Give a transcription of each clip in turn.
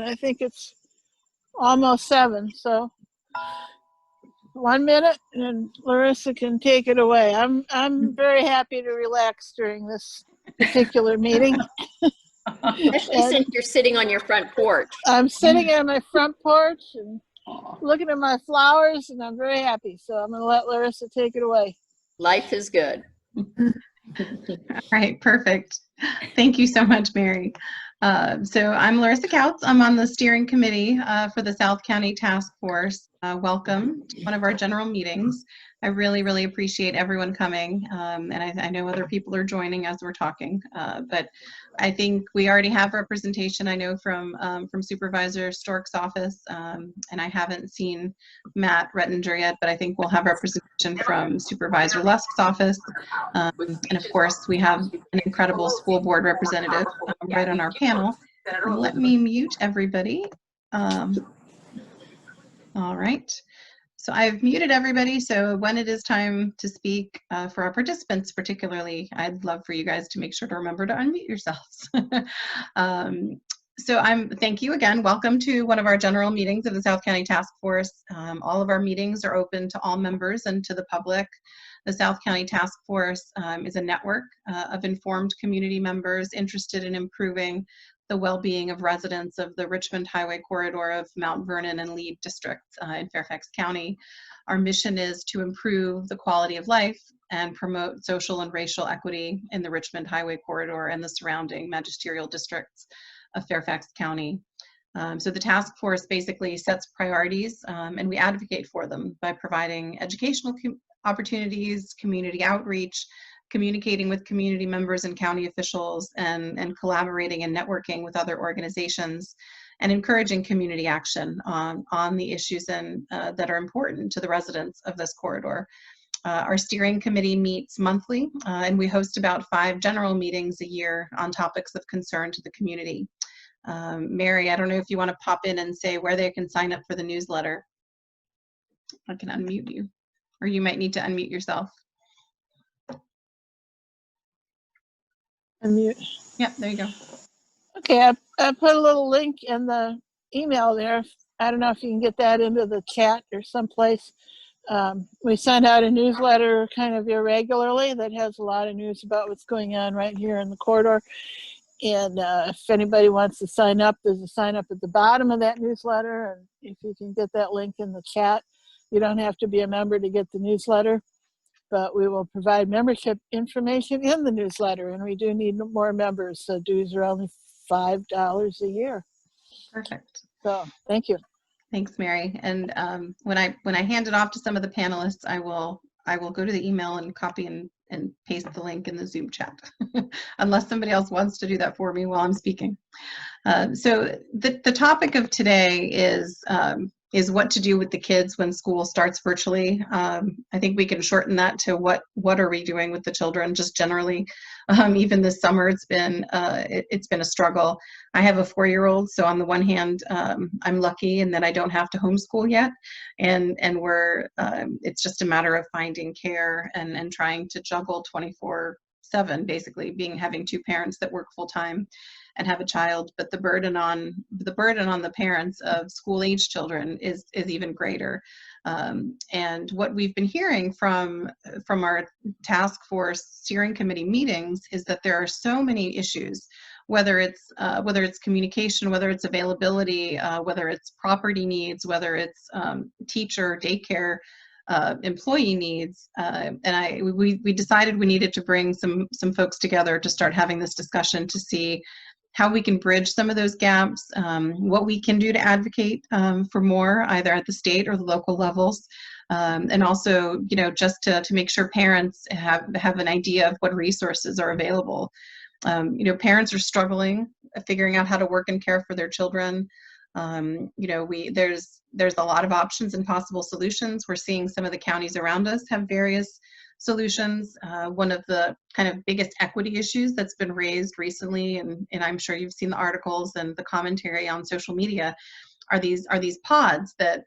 I think it's almost 7. So 1 minute, and Larissa can take it away. I'm very happy to relax during this particular meeting. Especially since you're sitting on your front porch. I'm sitting on my front porch and looking at my flowers, and I'm very happy. So I'm going to let Larissa take it away. Life is good. All right, perfect. Thank you so much, Mary. So I'm Larissa Couts. I'm on the steering committee for the South County Task Force. Welcome to one of our general meetings. I really, really appreciate everyone coming, and I know other people are joining as we're talking, but I think we already have representation, I know, from Supervisor Stork's office, and I haven't seen Matt Rettinger yet, but I think we'll have representation from Supervisor Lusk's office, and of course, we have an incredible school board representative right on our panel. Let me mute everybody. All right. So I've muted everybody, so when it is time to speak for our participants particularly, I'd love for you guys to make sure to remember to unmute yourselves. Thank you again. Welcome to one of our general meetings of the South County Task Force. All of our meetings are open to all members and to the public. The South County Task Force is a network of informed community members interested in improving the well-being of residents of the Richmond Highway corridor of Mount Vernon and Lead districts in Fairfax County. Our mission is to improve the quality of life and promote social and racial equity in the Richmond Highway corridor and the surrounding magisterial districts of Fairfax County. So the task force basically sets priorities and we advocate for them by providing educational opportunities, community outreach, communicating with community members and county officials, and collaborating and networking with other organizations, and encouraging community action on the issues that are important to the residents of this corridor. Our steering committee meets monthly, and we host about 5 general meetings a year on topics of concern to the community. Mary, I don't know if you want to pop in and say where they can sign up for the newsletter. I can unmute you, or you might need to unmute yourself. Unmute. Yep, there you go. Okay, I put a little link in the email there. I don't know if you can get that into the chat or someplace. We send out a newsletter kind of irregularly that has a lot of news about what's going on right here in the corridor. And if anybody wants to sign up, there's a sign up at the bottom of that newsletter. And if you can get that link in the chat, you don't have to be a member to get the newsletter. But we will provide membership information in the newsletter, and we do need more members. So dues are only $5 a year. Perfect. So thank you. Thanks, Mary. And when I hand it off to some of the panelists, I will go to the email and copy and paste the link in the Zoom chat, unless somebody else wants to do that for me while I'm speaking. So the topic of today is what to do with the kids when school starts virtually. I think we can shorten that to what are we doing with the children just generally. Even this summer, it's been a struggle. I have a 4-year-old, so on the one hand, I'm lucky in that I don't have to homeschool yet, and it's just a matter of finding care and trying to juggle 24/7, basically having 2 parents that work full time and have a child, but the burden on the parents of school-age children is even greater. And what we've been hearing from our task force steering committee meetings is that there are so many issues, whether it's communication, whether it's availability, whether it's property needs, whether it's teacher, daycare, employee needs, and we decided we needed to bring some folks together to start having this discussion to see how we can bridge some of those gaps, what we can do to advocate for more, either at the state or the local levels, and also, just to make sure parents have an idea of what resources are available. Parents are struggling figuring out how to work and care for their children. There's a lot of options and possible solutions. We're seeing some of the counties around us have various solutions. One of the kind of biggest equity issues that's been raised recently, and I'm sure you've seen the articles and the commentary on social media, are these pods that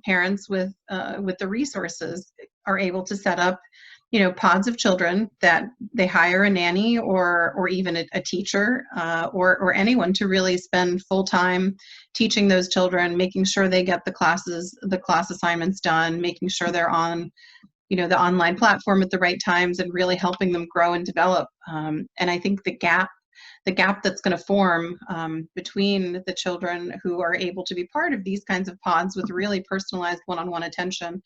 parents with the resources are able to set up pods of children that they hire a nanny or even a teacher or anyone to really spend full time teaching those children, making sure they get the class assignments done, making sure they're on the online platform at the right times, and really helping them grow and develop. And I think the gap that's going to form between the children who are able to be part of these kinds of pods with really personalized one-on-one attention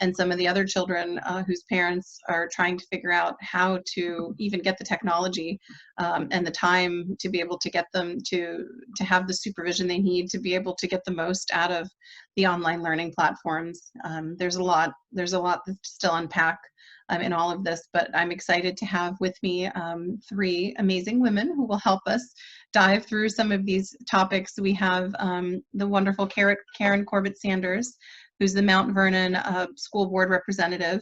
and some of the other children whose parents are trying to figure out how to even get the technology and the time to be able to get them to have the supervision they need to be able to get the most out of the online learning platforms. There's a lot to still unpack in all of this, but I'm excited to have with me 3 amazing women who will help us dive through some of these topics. We have the wonderful Karen Corbett Sanders, who's the Mount Vernon school board representative.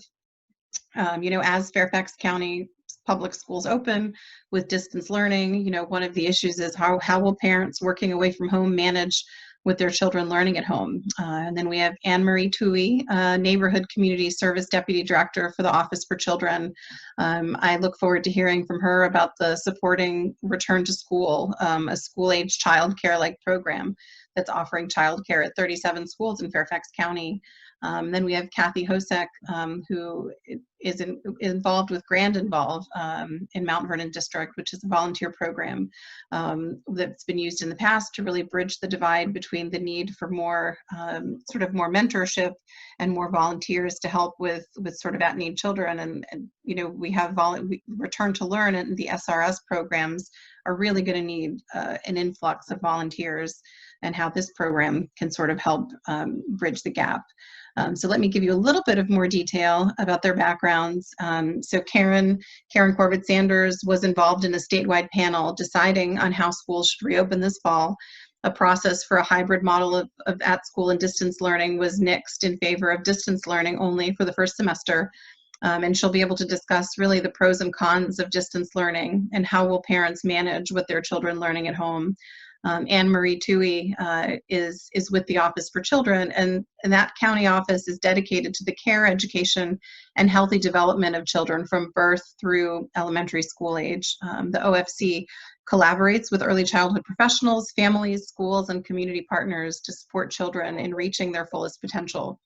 As Fairfax County public schools open with distance learning, one of the issues is how will parents working away from home manage with their children learning at home. And then we have Anne-Marie Twohie, Neighborhood Community Service Deputy Director for the Office for Children. I look forward to hearing from her about the Supporting Return to School, a school-age childcare-like program that's offering childcare at 37 schools in Fairfax County. Then we have Cathy Hosek, who is involved with GrandInvolve in Mount Vernon District, which is a volunteer program that's been used in the past to really bridge the divide between the need for more more mentorship and more volunteers to help with sort of at-need children. And we have Return to Learn, and the SRS programs are really going to need an influx of volunteers, and how this program can sort of help bridge the gap. So let me give you a little bit of more detail about their backgrounds. So Karen Corbett Sanders was involved in a statewide panel deciding on how schools should reopen this fall. A process for a hybrid model of at-school and distance learning was nixed in favor of distance learning only for the first semester. And she'll be able to discuss really the pros and cons of distance learning and how will parents manage with their children learning at home. Anne-Marie Twohie is with the Office for Children, and that county office is dedicated to the care, education, and healthy development of children from birth through elementary school age. The OFC collaborates with early childhood professionals, families, schools, and community partners to support children in reaching their fullest potential.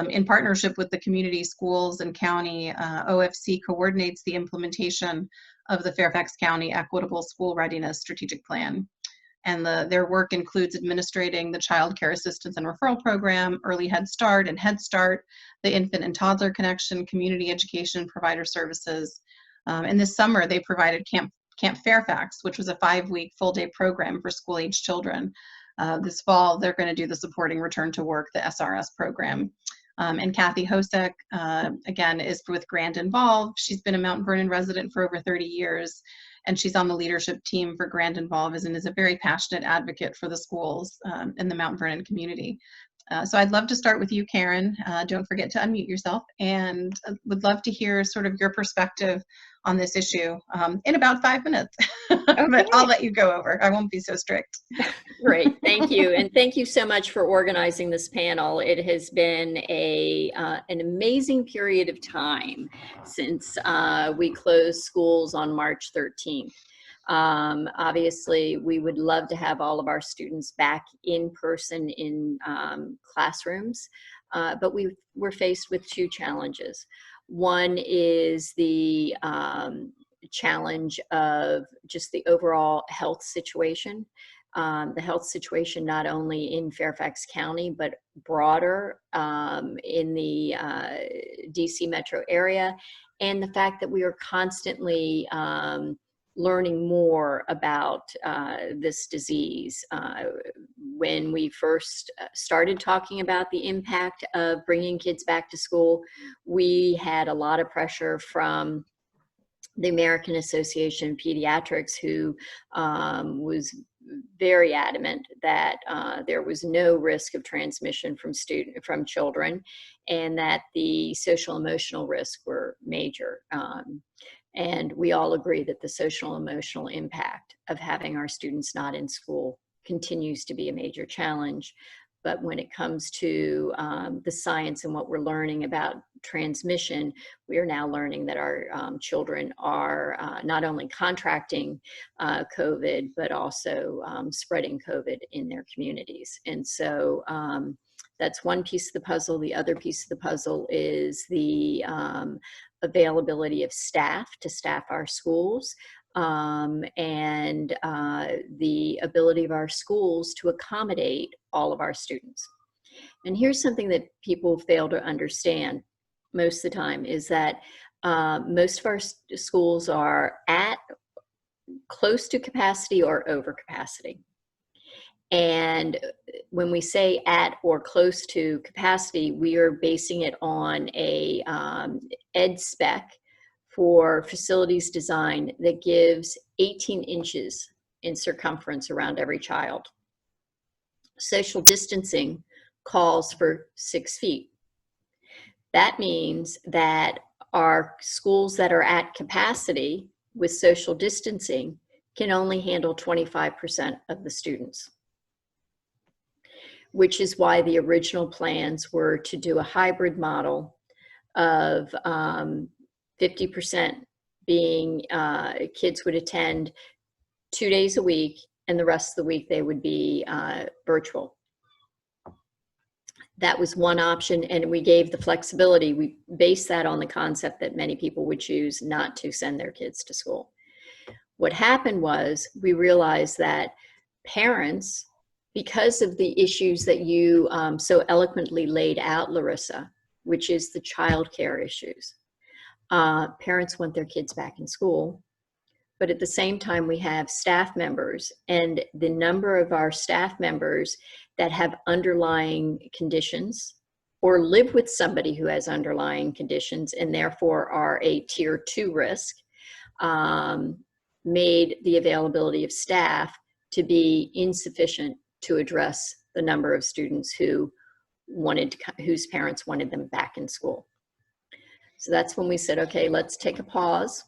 In partnership with the community, schools, and county, OFC coordinates the implementation of the Fairfax County Equitable School Readiness Strategic Plan. And their work includes administrating the Child Care Assistance and Referral Program, Early Head Start and Head Start, the Infant and Toddler Connection, Community Education Provider Services. And this summer, they provided Camp Fairfax, which was a 5-week full-day program for school-age children. This fall, they're going to do the Supporting Return to Work, the SRS program. And Cathy Hosek, again, is with GrandInvolve. She's been a Mount Vernon resident for over 30 years, and she's on the leadership team for GrandInvolve and is a very passionate advocate for the schools in the Mount Vernon community. So I'd love to start with you, Karen. Don't forget to unmute yourself, and would love to hear sort of your perspective on this issue in about 5 minutes. Okay. But I'll let you go over. I won't be so strict. Great, thank you. And thank you so much for organizing this panel. It has been an amazing period of time since we closed schools on March 13th. Obviously, we would love to have all of our students back in person in classrooms, but we're faced with 2 challenges. One is the challenge of just the overall health situation. The health situation not only in Fairfax County, but broader in the DC metro area, and the fact that we are constantly learning more about this disease. When we first started talking about the impact of bringing kids back to school, we had a lot of pressure from the American Association of Pediatrics, who was very adamant that there was no risk of transmission from children, and that the social emotional risks were major. And we all agree that the social emotional impact of having our students not in school continues to be a major challenge. But when it comes to the science and what we're learning about transmission, we are now learning that our children are not only contracting COVID, but also spreading COVID in their communities. And so that's one piece of the puzzle. The other piece of the puzzle is the availability of staff to staff our schools, and the ability of our schools to accommodate all of our students. And here's something that people fail to understand most of the time, is that most of our schools are at close to capacity or over capacity. And when we say at or close to capacity, we are basing it on a ed spec for facilities design that gives 18 inches in circumference around every child. Social distancing calls for 6 feet. That means that our schools that are at capacity with social distancing can only handle 25% of the students, which is why the original plans were to do a hybrid model of 50% being kids would attend 2 days a week, and the rest of the week they would be virtual. That was one option, and we gave the flexibility. We based that on the concept that many people would choose not to send their kids to school. What happened was we realized that parents, because of the issues that you so eloquently laid out, Larissa, which is the childcare issues, parents want their kids back in school. But at the same time, we have staff members, and the number of our staff members that have underlying conditions or live with somebody who has underlying conditions and therefore are a tier 2 risk, made the availability of staff to be insufficient to address the number of students who whose parents wanted them back in school. So that's when we said, okay, let's take a pause.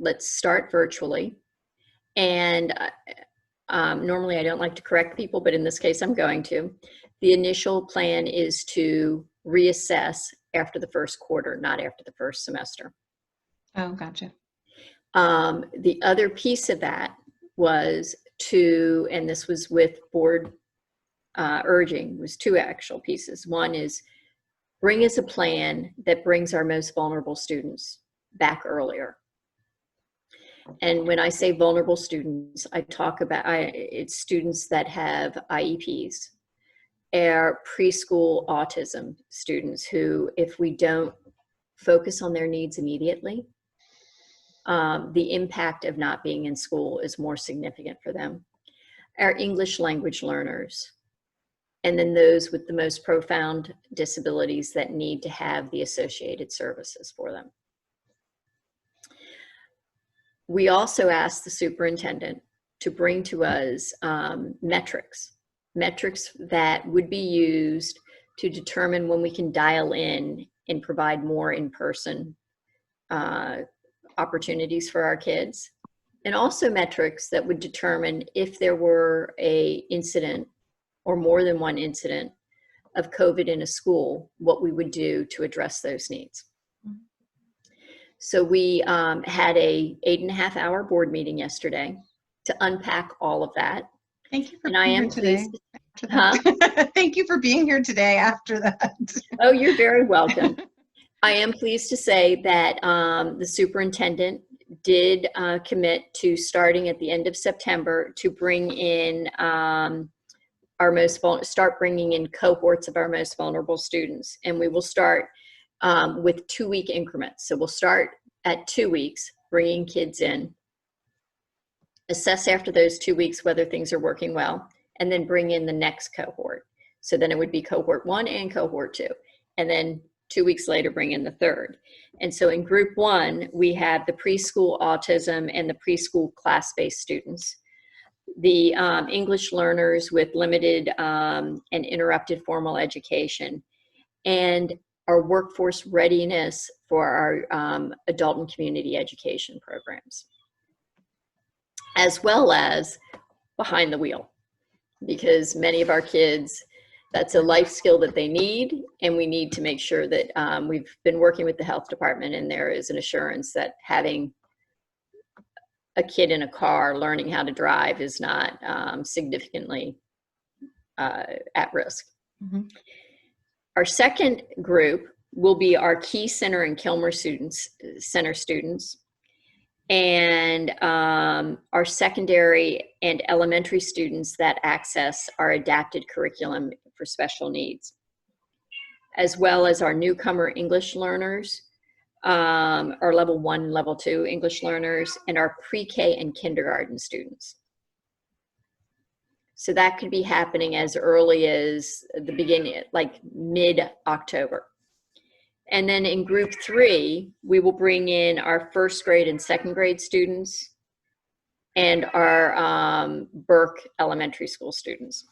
Let's start virtually. And normally I don't like to correct people, but in this case I'm going to. The initial plan is to reassess after the first quarter, not after the first semester. Oh, gotcha. The other piece of that was to, and this was with board urging, was 2 actual pieces. One is bring us a plan that brings our most vulnerable students back earlier. And when I say vulnerable students, I talk about it's students that have IEPs, or preschool autism students who, if we don't focus on their needs immediately, the impact of not being in school is more significant for them. Our English language learners, and then those with the most profound disabilities that need to have the associated services for them. We also asked the superintendent to bring to us metrics that would be used to determine when we can dial in and provide more in-person opportunities for our kids, and also metrics that would determine if there were an incident or more than one incident of COVID in a school, what we would do to address those needs. So we had a 8.5-hour board meeting yesterday to unpack all of that. Thank you for And being I am here today. pleased. Thank you for being here today after that. Oh, you're very welcome. I am pleased to say that the superintendent did commit to starting at the end of September to bring in start bringing in cohorts of our most vulnerable students. And we will start with 2-week increments. So we'll start at 2 weeks, bringing kids in, assess after those 2 weeks whether things are working well, and then bring in the next cohort. So then it would be cohort 1 and cohort 2. And then 2 weeks later, bring in the third. And so in group 1, we have the preschool autism and the preschool class-based students, the English learners with limited and interrupted formal education, and our workforce readiness for our adult and community education programs, as well as behind the wheel, because many of our kids That's a life skill that they need, and we need to make sure that we've been working with the health department, and there is an assurance that having a kid in a car learning how to drive is not significantly at risk. Mm-hmm. Our second group will be our Key Center and Kilmer Center students, and our secondary and elementary students that access our adapted curriculum for special needs, as well as our newcomer English learners, our level 1, level 2 English learners, and our pre-K and kindergarten students. So that could be happening as early as the beginning, like mid-October. And then in group 3, we will bring in our first grade and second grade students and our Burke Elementary School students.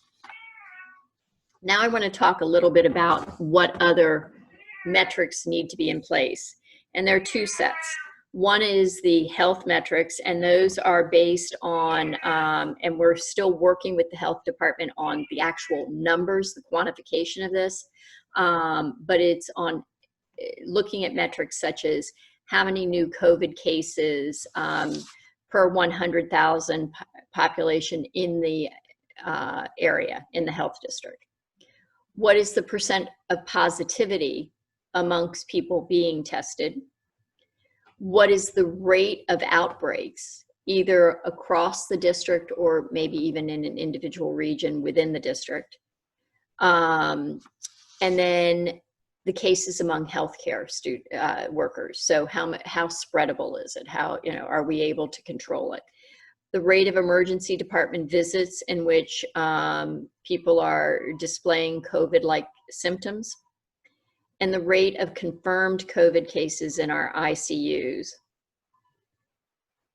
Now I want to talk a little bit about what other metrics need to be in place. And there are 2 sets. One is the health metrics, and those are based on, and we're still working with the health department on the actual numbers, the quantification of this, but it's on looking at metrics such as how many new COVID cases per 100,000 population in the area, in the health district. What is the percent of positivity amongst people being tested? What is the rate of outbreaks, either across the district or maybe even in an individual region within the district? And then the cases among healthcare workers. So how spreadable is it? How, are we able to control it? The rate of emergency department visits in which people are displaying COVID-like symptoms, and the rate of confirmed COVID cases in our ICUs,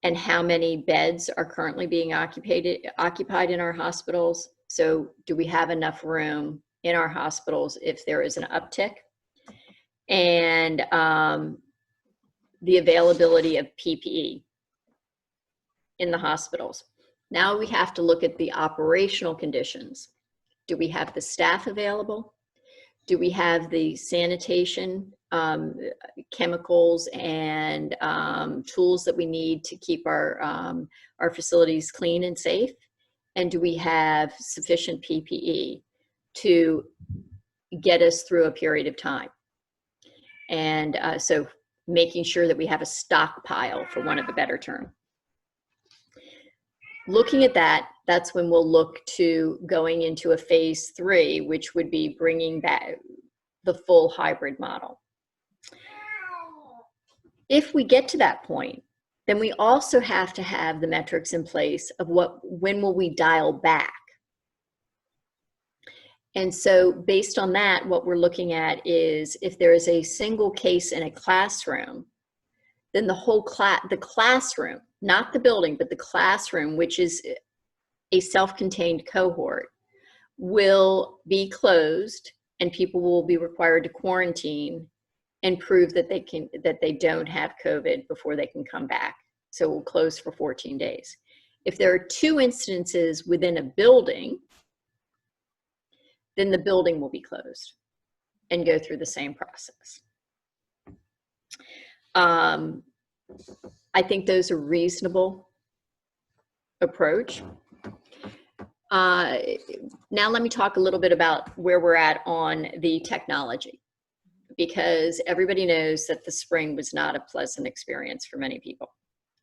and how many beds are currently being occupied in our hospitals. So do we have enough room in our hospitals if there is an uptick? And the availability of PPE in the hospitals. Now we have to look at the operational conditions. Do we have the staff available? Do we have the sanitation, chemicals, and tools that we need to keep our facilities clean and safe? And do we have sufficient PPE to get us through a period of time? And so making sure that we have a stockpile, for want of a better term. Looking at that, that's when we'll look to going into a phase 3, which would be bringing back the full hybrid model. If we get to that point, then we also have to have the metrics in place of when will we dial back. And so based on that, what we're looking at is if there is a single case in a classroom, then the whole the classroom, not the building, but the classroom, which is a self-contained cohort, will be closed, and people will be required to quarantine and prove that they don't have COVID before they can come back. So we'll close for 14 days. If there are 2 instances within a building, then the building will be closed and go through the same process. I think those are reasonable approach. Now let me talk a little bit about where we're at on the technology, because everybody knows that the spring was not a pleasant experience for many people.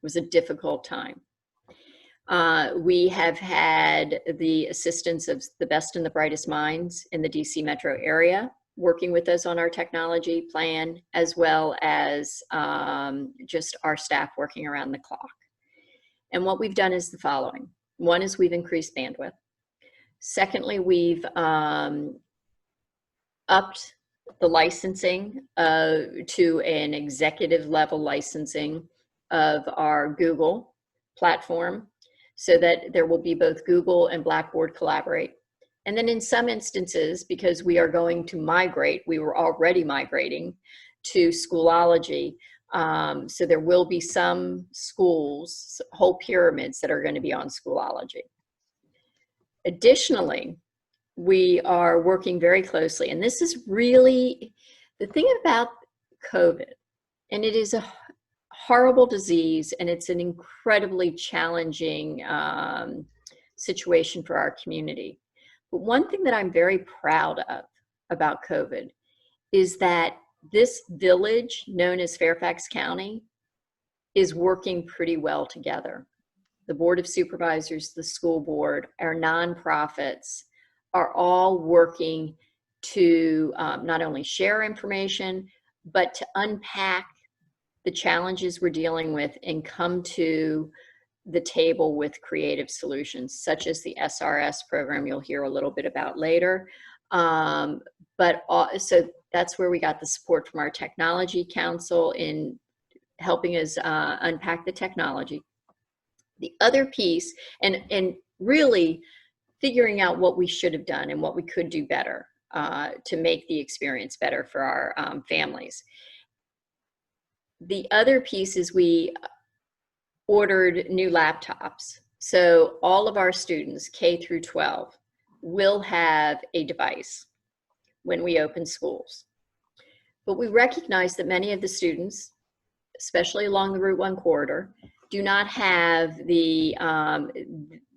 It was a difficult time. We have had the assistance of the best and the brightest minds in the DC metro area working with us on our technology plan, as well as just our staff working around the clock. And what we've done is the following. One is we've increased bandwidth. Secondly, we've upped the licensing to an executive level licensing of our Google platform, so that there will be both Google and Blackboard collaborate. And then in some instances, because we are going to migrate, we were already migrating to Schoolology, so there will be some schools, whole pyramids, that are going to be on Schoolology. Additionally, we are working very closely. And this is really the thing about COVID, and it is a horrible disease, and it's an incredibly challenging situation for our community. But one thing that I'm very proud of about COVID is that this village known as Fairfax County is working pretty well together. The Board of Supervisors, the school board, our nonprofits are all working to not only share information, but to unpack the challenges we're dealing with and come to the table with creative solutions, such as the SRS program you'll hear a little bit about later. So that's where we got the support from our technology council in helping us unpack the technology. The other piece, and really figuring out what we should have done and what we could do better to make the experience better for our families. The other piece is we ordered new laptops. So all of our students, K through 12, will have a device when we open schools. But we recognize that many of the students, especially along the Route 1 corridor, do not have the,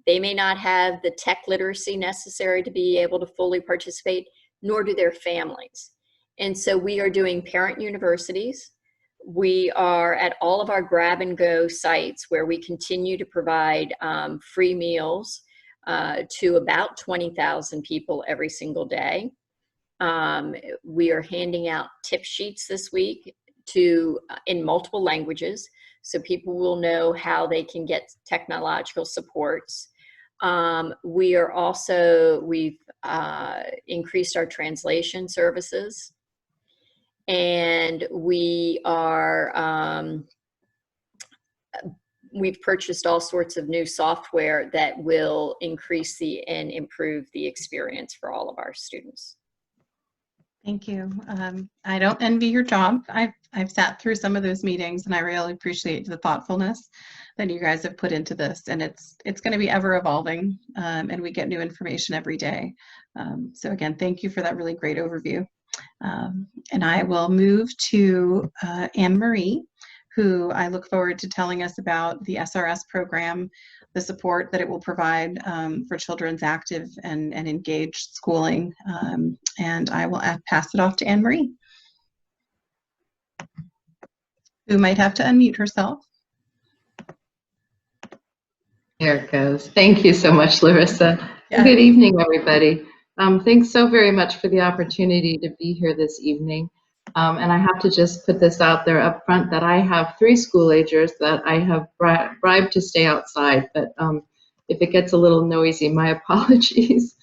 they may not have the tech literacy necessary to be able to fully participate, nor do their families. And so we are doing parent universities. We are at all of our grab and go sites where we continue to provide free meals to about 20,000 people every single day. We are handing out tip sheets this week in multiple languages, so people will know how they can get technological supports. We've increased our translation services, and we've purchased all sorts of new software that will increase and improve the experience for all of our students. Thank you. I don't envy your job. I've sat through some of those meetings, and I really appreciate the thoughtfulness that you guys have put into this. And it's going to be ever evolving, and we get new information every day. So again, thank you for that really great overview. And I will move to Anne Marie, who I look forward to telling us about the SRS program, the support that it will provide for children's active and engaged schooling. And I will pass it off to Anne Marie, who might have to unmute herself. There it goes. Thank you so much, Larissa. Yeah. Good evening, everybody. Thanks so very much for the opportunity to be here this evening. And I have to just put this out there up front that I have 3 school-agers that I have bribed to stay outside, but if it gets a little noisy, my apologies.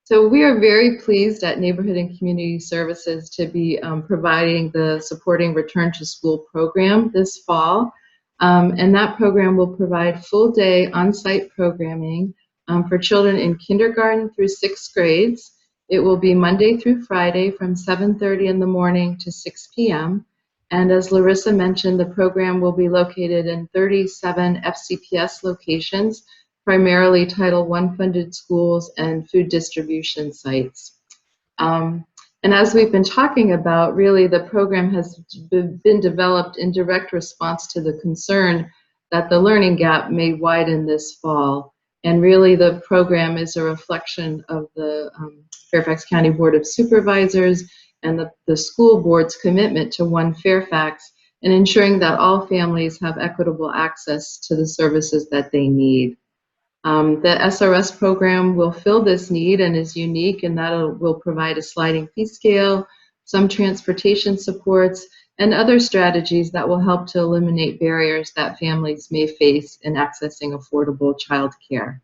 So we are very pleased at Neighborhood and Community Services to be providing the Supporting Return to School program this fall. And that program will provide full-day on-site programming for children in kindergarten through 6th grades. It will be Monday through Friday from 7:30 in the morning to 6 p.m. And as Larissa mentioned, the program will be located in 37 FCPS locations, primarily Title I funded schools and food distribution sites. And as we've been talking about, really the program has been developed in direct response to the concern that the learning gap may widen this fall. And really the program is a reflection of the Fairfax County Board of Supervisors and the school board's commitment to One Fairfax and ensuring that all families have equitable access to the services that they need. The SRS program will fill this need and is unique in that it will provide a sliding fee scale, some transportation supports, and other strategies that will help to eliminate barriers that families may face in accessing affordable childcare.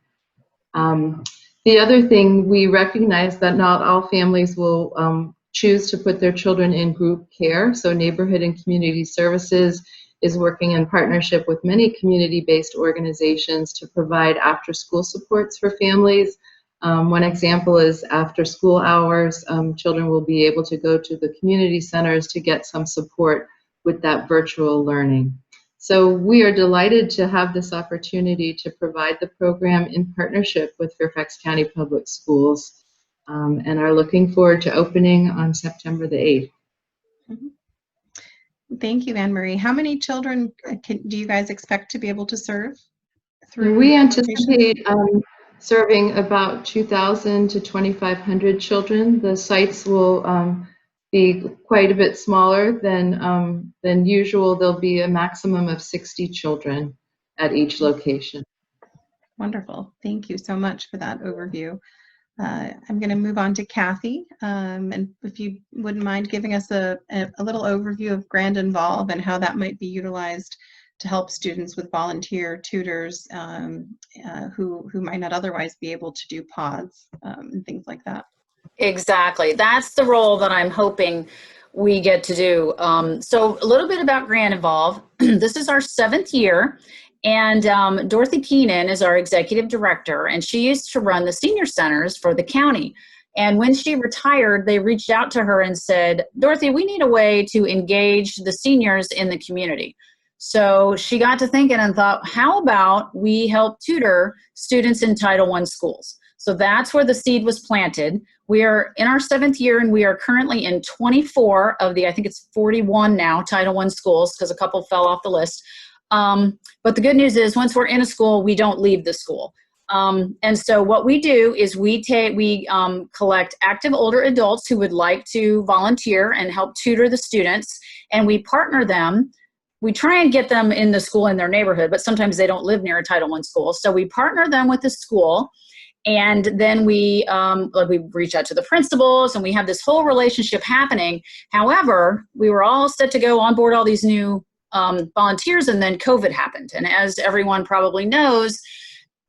The other thing, we recognize that not all families will choose to put their children in group care, so Neighborhood and Community Services is working in partnership with many community-based organizations to provide after-school supports for families. One example is after school hours, children will be able to go to the community centers to get some support with that virtual learning. So we are delighted to have this opportunity to provide the program in partnership with Fairfax County Public Schools, and are looking forward to opening on September the 8th. Thank you, Anne Marie. How many children do you guys expect to be able to serve through We the anticipate serving about 2,000 to 2,500 children. The sites will be quite a bit smaller than usual. There'll be a maximum of 60 children at each location. Wonderful. Thank you so much for that overview. I'm going to move on to Cathy, and if you wouldn't mind giving us a little overview of GrandInvolve and how that might be utilized to help students with volunteer tutors who might not otherwise be able to do pods and things like that. Exactly. That's the role that I'm hoping we get to do. So a little bit about GrandInvolve. This is our 7th year. And Dorothy Keenan is our executive director, and she used to run the senior centers for the county. And when she retired, they reached out to her and said, Dorothy, we need a way to engage the seniors in the community. So she got to thinking and thought, how about we help tutor students in Title I schools? So that's where the seed was planted. We are in our 7th year, and we are currently in 24 of the, I think it's 41 now, Title I schools, because a couple fell off the list. But the good news is once we're in a school, we don't leave the school. And so what we do is we collect active older adults who would like to volunteer and help tutor the students, and we partner them. We try and get them in the school in their neighborhood, but sometimes they don't live near a Title I school. So we partner them with the school, and then we reach out to the principals, and we have this whole relationship happening. However, we were all set to go on board all these new volunteers, and then COVID happened. And as everyone probably knows,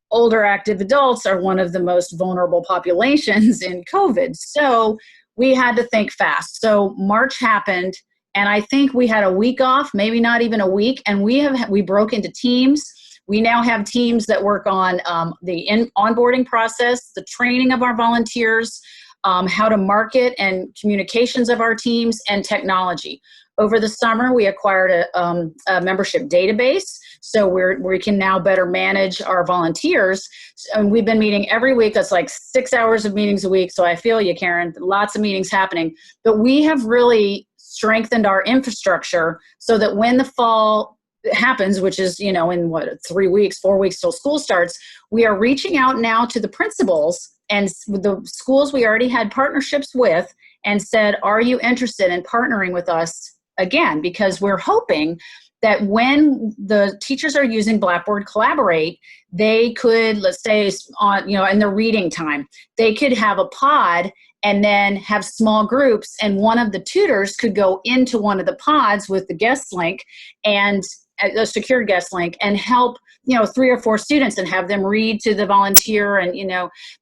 older active adults are one of the most vulnerable populations in COVID. So we had to think fast. So March happened, and I think we had a week off, maybe not even a week, and we broke into teams. We now have teams that work on the onboarding process, the training of our volunteers, how to market and communications of our teams, and technology. Over the summer, we acquired a membership database, so we can now better manage our volunteers. And we've been meeting every week. That's like 6 hours of meetings a week, so I feel you, Karen. Lots of meetings happening. But we have really strengthened our infrastructure so that when the fall happens, which is, in 4 weeks till school starts, we are reaching out now to the principals and the schools we already had partnerships with and said, are you interested in partnering with us again? Because we're hoping that when the teachers are using Blackboard Collaborate, they could, let's say in their reading time, they could have a pod and then have small groups, and one of the tutors could go into one of the pods with the guest link and a secure guest link and help 3 or 4 students and have them read to the volunteer. And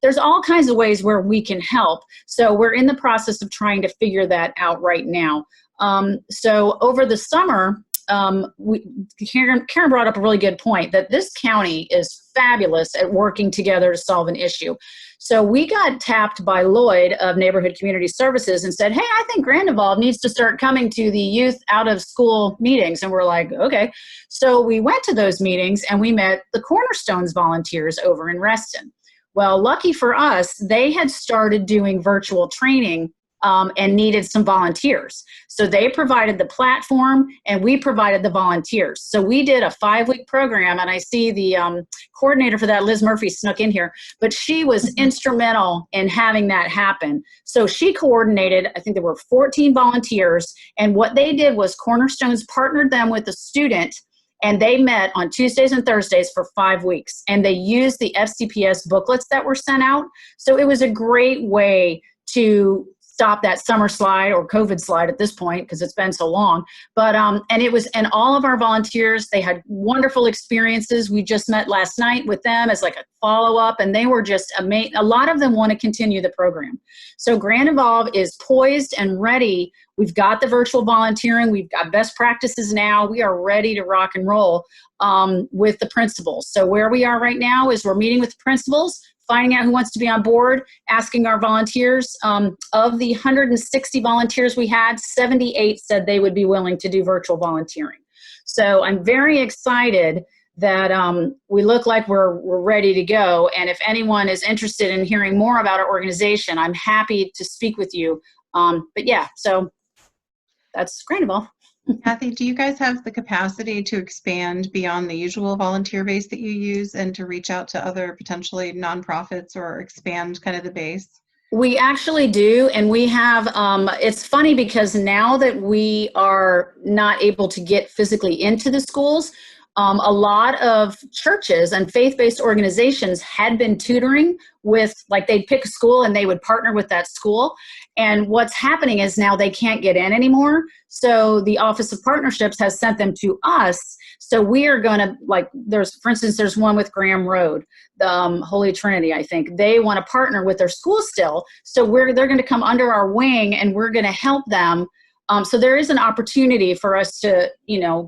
there's all kinds of ways where we can help. So we're in the process of trying to figure that out right now. So over the summer, Karen brought up a really good point that this county is fabulous at working together to solve an issue. So we got tapped by Lloyd of Neighborhood Community Services and said, hey, I think GrandInvolve needs to start coming to the youth out of school meetings. And we're like, okay. So we went to those meetings and we met the Cornerstones volunteers over in Reston. Well, lucky for us, they had started doing virtual training and needed some volunteers. So they provided the platform and we provided the volunteers. So we did a 5-week program, and I see the coordinator for that, Liz Murphy, snuck in here, but she was instrumental in having that happen. So she coordinated, I think there were 14 volunteers, and what they did was Cornerstones partnered them with a student, and they met on Tuesdays and Thursdays for 5 weeks, and they used the FCPS booklets that were sent out. So it was a great way to stop that summer slide, or COVID slide at this point, because it's been so long. But, and all of our volunteers, they had wonderful experiences. We just met last night with them as like a follow-up, and they were just amazing. A lot of them want to continue the program. So GrandInvolve is poised and ready. We've got the virtual volunteering. We've got best practices now. We are ready to rock and roll with the principals. So where we are right now is we're meeting with the principals, finding out who wants to be on board, asking our volunteers. Of the 160 volunteers we had, 78 said they would be willing to do virtual volunteering. So I'm very excited that we look like we're ready to go. And if anyone is interested in hearing more about our organization, I'm happy to speak with you. But yeah, so that's GrandInvolve. Cathy, do you guys have the capacity to expand beyond the usual volunteer base that you use and to reach out to other potentially nonprofits or expand kind of the base? We actually do, and we have, it's funny because now that we are not able to get physically into the schools, a lot of churches and faith-based organizations had been tutoring with, like, they'd pick a school and they would partner with that school. And what's happening is now they can't get in anymore. So the Office of Partnerships has sent them to us. So we are going to, like, for instance, there's one with Graham Road, the Holy Trinity, I think. They want to partner with their school still. So they're going to come under our wing and we're going to help them. So there is an opportunity for us to,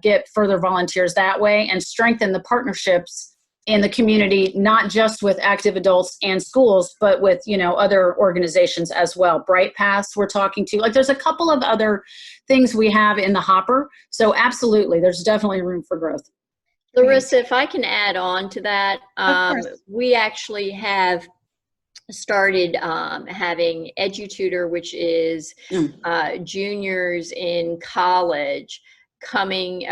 get further volunteers that way and strengthen the partnerships in the community, not just with active adults and schools, but with, other organizations as well. Bright Paths we're talking to. Like, there's a couple of other things we have in the hopper. So absolutely, there's definitely room for growth. Larissa, if I can add on to that, Of course. we actually have started having EduTutor, which is juniors in college coming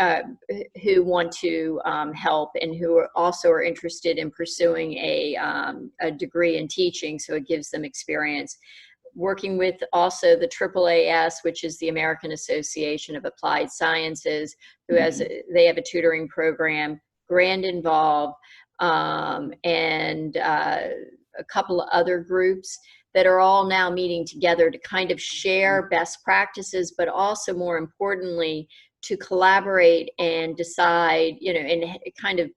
who want to help and who are also interested in pursuing a degree in teaching, so it gives them experience. Working with also the AAAS, which is the American Association of Applied Sciences, who they have a tutoring program, GrandInvolve, and a couple of other groups that are all now meeting together to kind of share best practices, but also more importantly, to collaborate and decide, and kind of,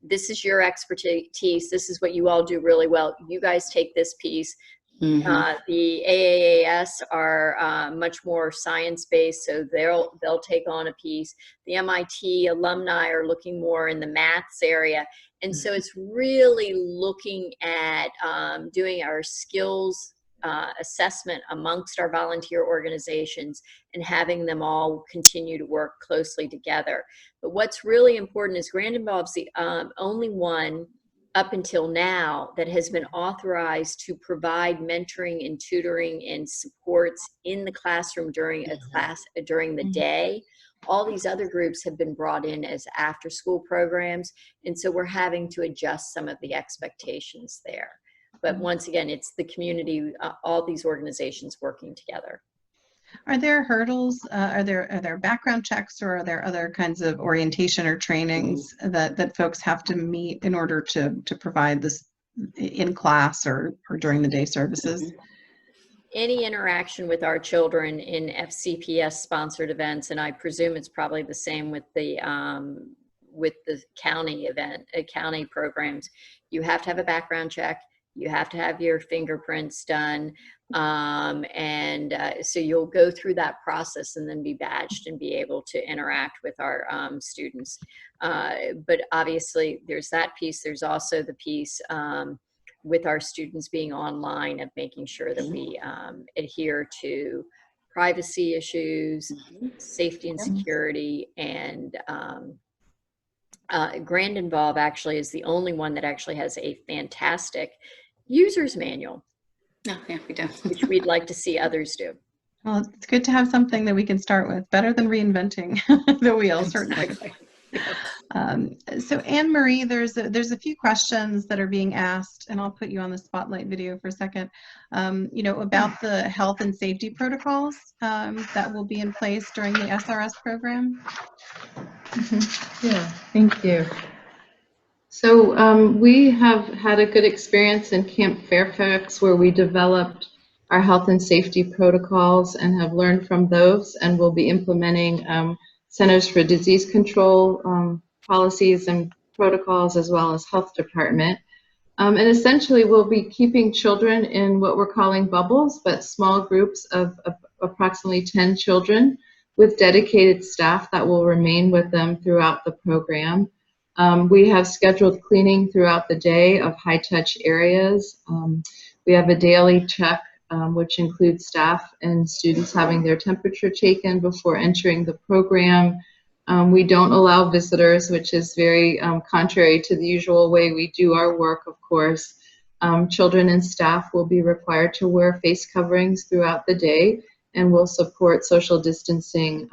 this is your expertise, this is what you all do really well, you guys take this piece. The AAAS are much more science-based, so they'll take on a piece. The MIT alumni are looking more in the maths area. And so it's really looking at doing our skills assessment amongst our volunteer organizations and having them all continue to work closely together. But what's really important is GrandInvolve's the only one up until now that has been authorized to provide mentoring and tutoring and supports in the classroom during a class, during the day. All these other groups have been brought in as after school programs. And so we're having to adjust some of the expectations there. But once again, it's the community, all these organizations working together. Are there hurdles? Are there background checks, or are there other kinds of orientation or trainings that folks have to meet in order to provide this in class or during the day services? Any interaction with our children in FCPS sponsored events, and I presume it's probably the same with the county county programs, you have to have a background check. You have to have your fingerprints done. So you'll go through that process and then be badged and be able to interact with our students. But obviously there's that piece. There's also the piece with our students being online of making sure that we adhere to privacy issues, safety and security, and GrandInvolve actually is the only one that actually has a fantastic user's manual. Oh, yeah, we do. Which we'd like to see others do. Well, it's good to have something that we can start with, better than reinventing the wheel, certainly. Exactly. So Anne Marie, there's a few questions that are being asked, and I'll put you on the spotlight video for a second, about the health and safety protocols that will be in place during the SRS program. Yeah, thank you. So we have had a good experience in Camp Fairfax where we developed our health and safety protocols and have learned from those, and we'll be implementing Centers for Disease Control policies and protocols, as well as health department. And essentially we'll be keeping children in what we're calling bubbles, but small groups of approximately 10 children with dedicated staff that will remain with them throughout the program. We have scheduled cleaning throughout the day of high-touch areas. We have a daily check, which includes staff and students having their temperature taken before entering the program. We don't allow visitors, which is very contrary to the usual way we do our work, of course. Children and staff will be required to wear face coverings throughout the day, and will support social distancing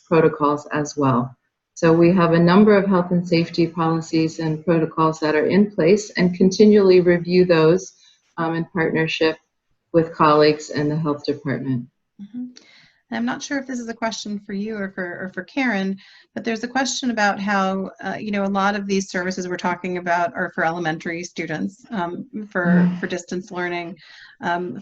protocols as well. So we have a number of health and safety policies and protocols that are in place, and continually review those in partnership with colleagues and the health department. Mm-hmm. I'm not sure if this is a question for you or for Karen, but there's a question about how, you know, a lot of these services we're talking about are for elementary students, for distance learning.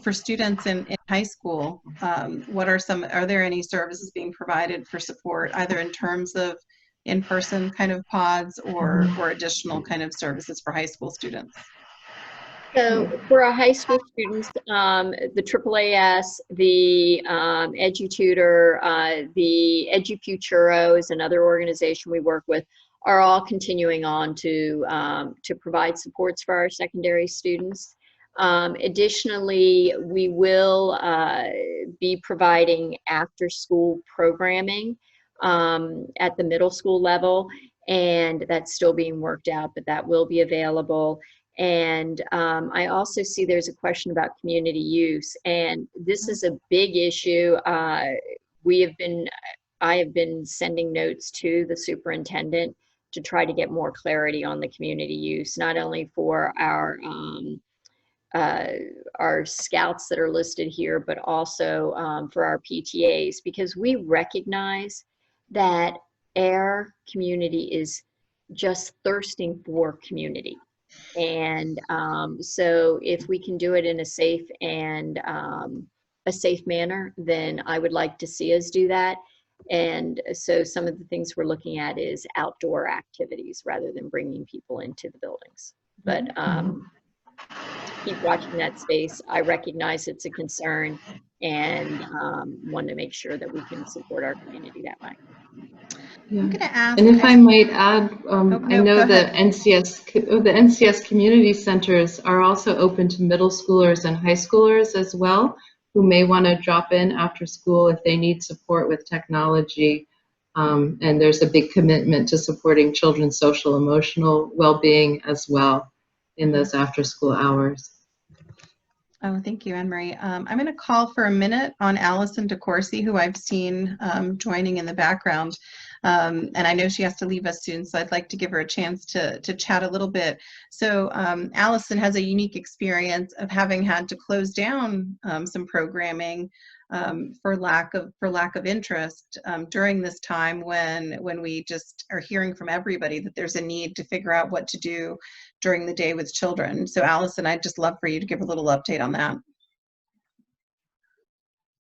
For students in high school, are there any services being provided for support, either in terms of in-person kind of pods or additional kind of services for high school students? So for our high school students, the AAAS, the EduTutor, the EduFuturo is another organization we work with, are all continuing on to provide supports for our secondary students. Additionally, we will be providing after-school programming at the middle school level, and that's still being worked out, but that will be available. And I also see there's a question about community use, and this is a big issue. I have been sending notes to the superintendent to try to get more clarity on the community use, not only for our scouts that are listed here, but also for our PTAs, because we recognize that our community is just thirsting for community. And so if we can do it in a safe and a safe manner, then I would like to see us do that. And so some of the things we're looking at is outdoor activities rather than bringing people into the buildings. But keep watching that space. I recognize it's a concern, and want to make sure that we can support our community that way. Yeah. I'm going to ask. And if I might add, no, I know the NCS community centers are also open to middle schoolers and high schoolers as well, who may want to drop in after school if they need support with technology. And there's a big commitment to supporting children's social emotional well-being as well in those after school hours. Oh, thank you, Anne-Marie. I'm going to call for a minute on Allison DeCourcy, who I've seen joining in the background. And I know she has to leave us soon, so I'd like to give her a chance to chat a little bit. So Allison has a unique experience of having had to close down some programming for lack of interest during this time when we just are hearing from everybody that there's a need to figure out what to do during the day with children. So Allison, I'd just love for you to give a little update on that.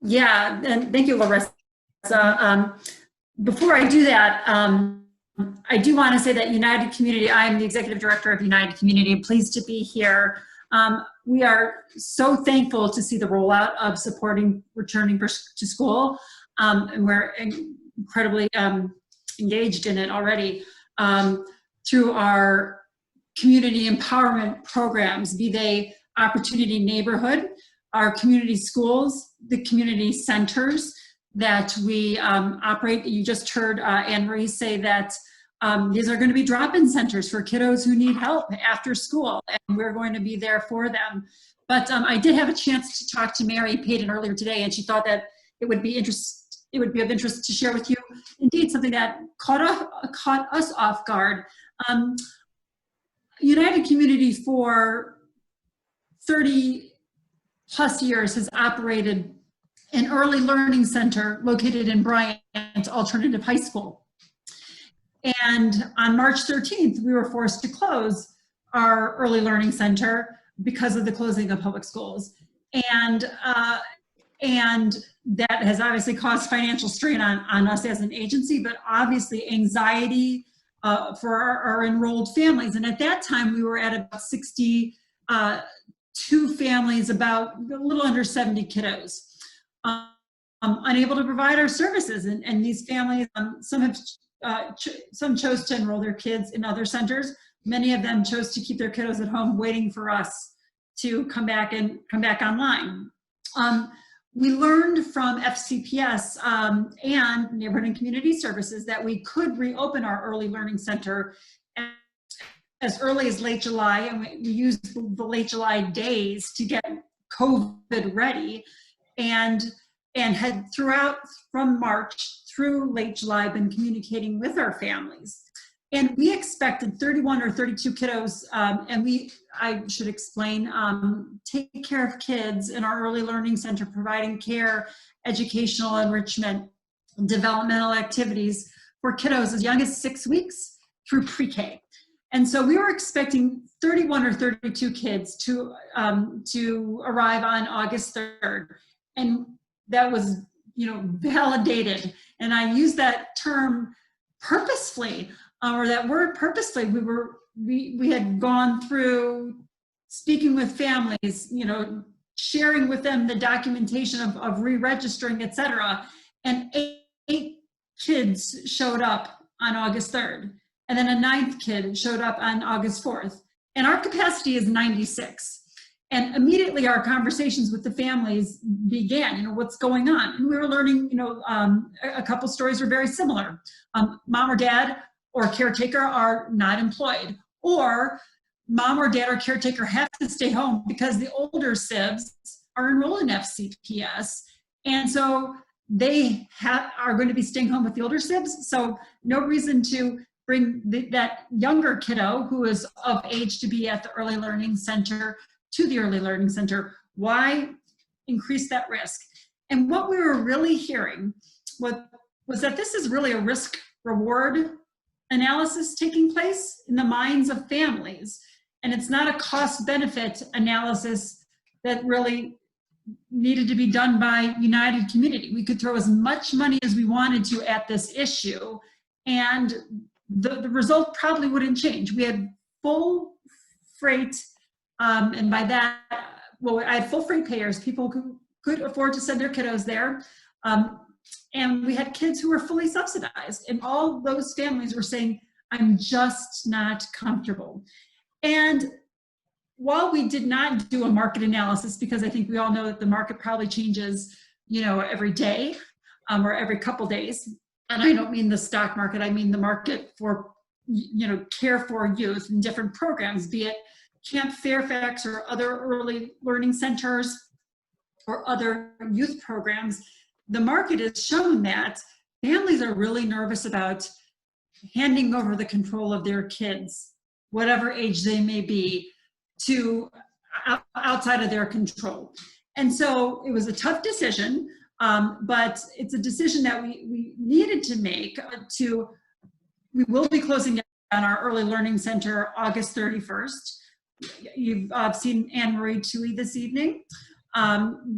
Yeah, and thank you, Larissa. Before I do that, I do want to say that United Community, I'm the Executive Director of United Community. I'm pleased to be here. We are so thankful to see the rollout of supporting returning to school, and we're incredibly engaged in it already through our community empowerment programs, be they Opportunity Neighborhood, our community schools, the community centers that we operate. You just heard Anne-Marie say that these are going to be drop-in centers for kiddos who need help after school, and we're going to be there for them. But I did have a chance to talk to Mary Payton earlier today, and she thought that it would be of interest to share with you, indeed, something that caught us off guard. United Community for 30 plus years has operated an early learning center located in Bryant Alternative High School. And on March 13th, we were forced to close our early learning center because of the closing of public schools. And that has obviously caused financial strain on us as an agency, but obviously anxiety for our enrolled families. And at that time, we were at about 62 families, about a little under 70 kiddos, unable to provide our services. And these families, some chose to enroll their kids in other centers. Many of them chose to keep their kiddos at home, waiting for us to come back online. we learned from FCPS and Neighborhood and Community Services that we could reopen our early learning center as early as late July, and we used the late July days to get COVID ready, and had throughout from March through late July been communicating with our families. And we expected 31 or 32 kiddos, and I should explain, take care of kids in our early learning center, providing care, educational enrichment, developmental activities for kiddos as young as 6 weeks through pre-K. And so we were expecting 31 or 32 kids to arrive on August 3rd. And that was, validated. And I use that term purposefully, or that word purposefully. We had gone through speaking with families, sharing with them the documentation of re-registering, et cetera. And eight kids showed up on August 3rd. And then a 9th kid showed up on August 4th. And our capacity is 96. And immediately our conversations with the families began, what's going on? And we were learning, a couple stories were very similar. Mom or dad or caretaker are not employed, or mom or dad or caretaker have to stay home because the older sibs are enrolled in FCPS. And so they are going to be staying home with the older sibs. So no reason to bring that younger kiddo who is of age to be at the early learning center to the early learning center. Why increase that risk? And what we were really hearing was that this is really a risk reward analysis taking place in the minds of families. And it's not a cost benefit analysis that really needed to be done by United Community. We could throw as much money as we wanted to at this issue, and the result probably wouldn't change. We had full freight, and by that, I had full freight payers, people who could afford to send their kiddos there. And we had kids who were fully subsidized. And all those families were saying, I'm just not comfortable. And while we did not do a market analysis, because I think we all know that the market probably changes, every day or every couple days. And I don't mean the stock market, I mean the market for, care for youth and different programs, be it Camp Fairfax or other early learning centers or other youth programs. The market has shown that families are really nervous about handing over the control of their kids, whatever age they may be, to outside of their control. And so it was a tough decision, but it's a decision that we needed to make. We will be closing down our early learning center August 31st. You've seen Anne-Marie Twohie this evening.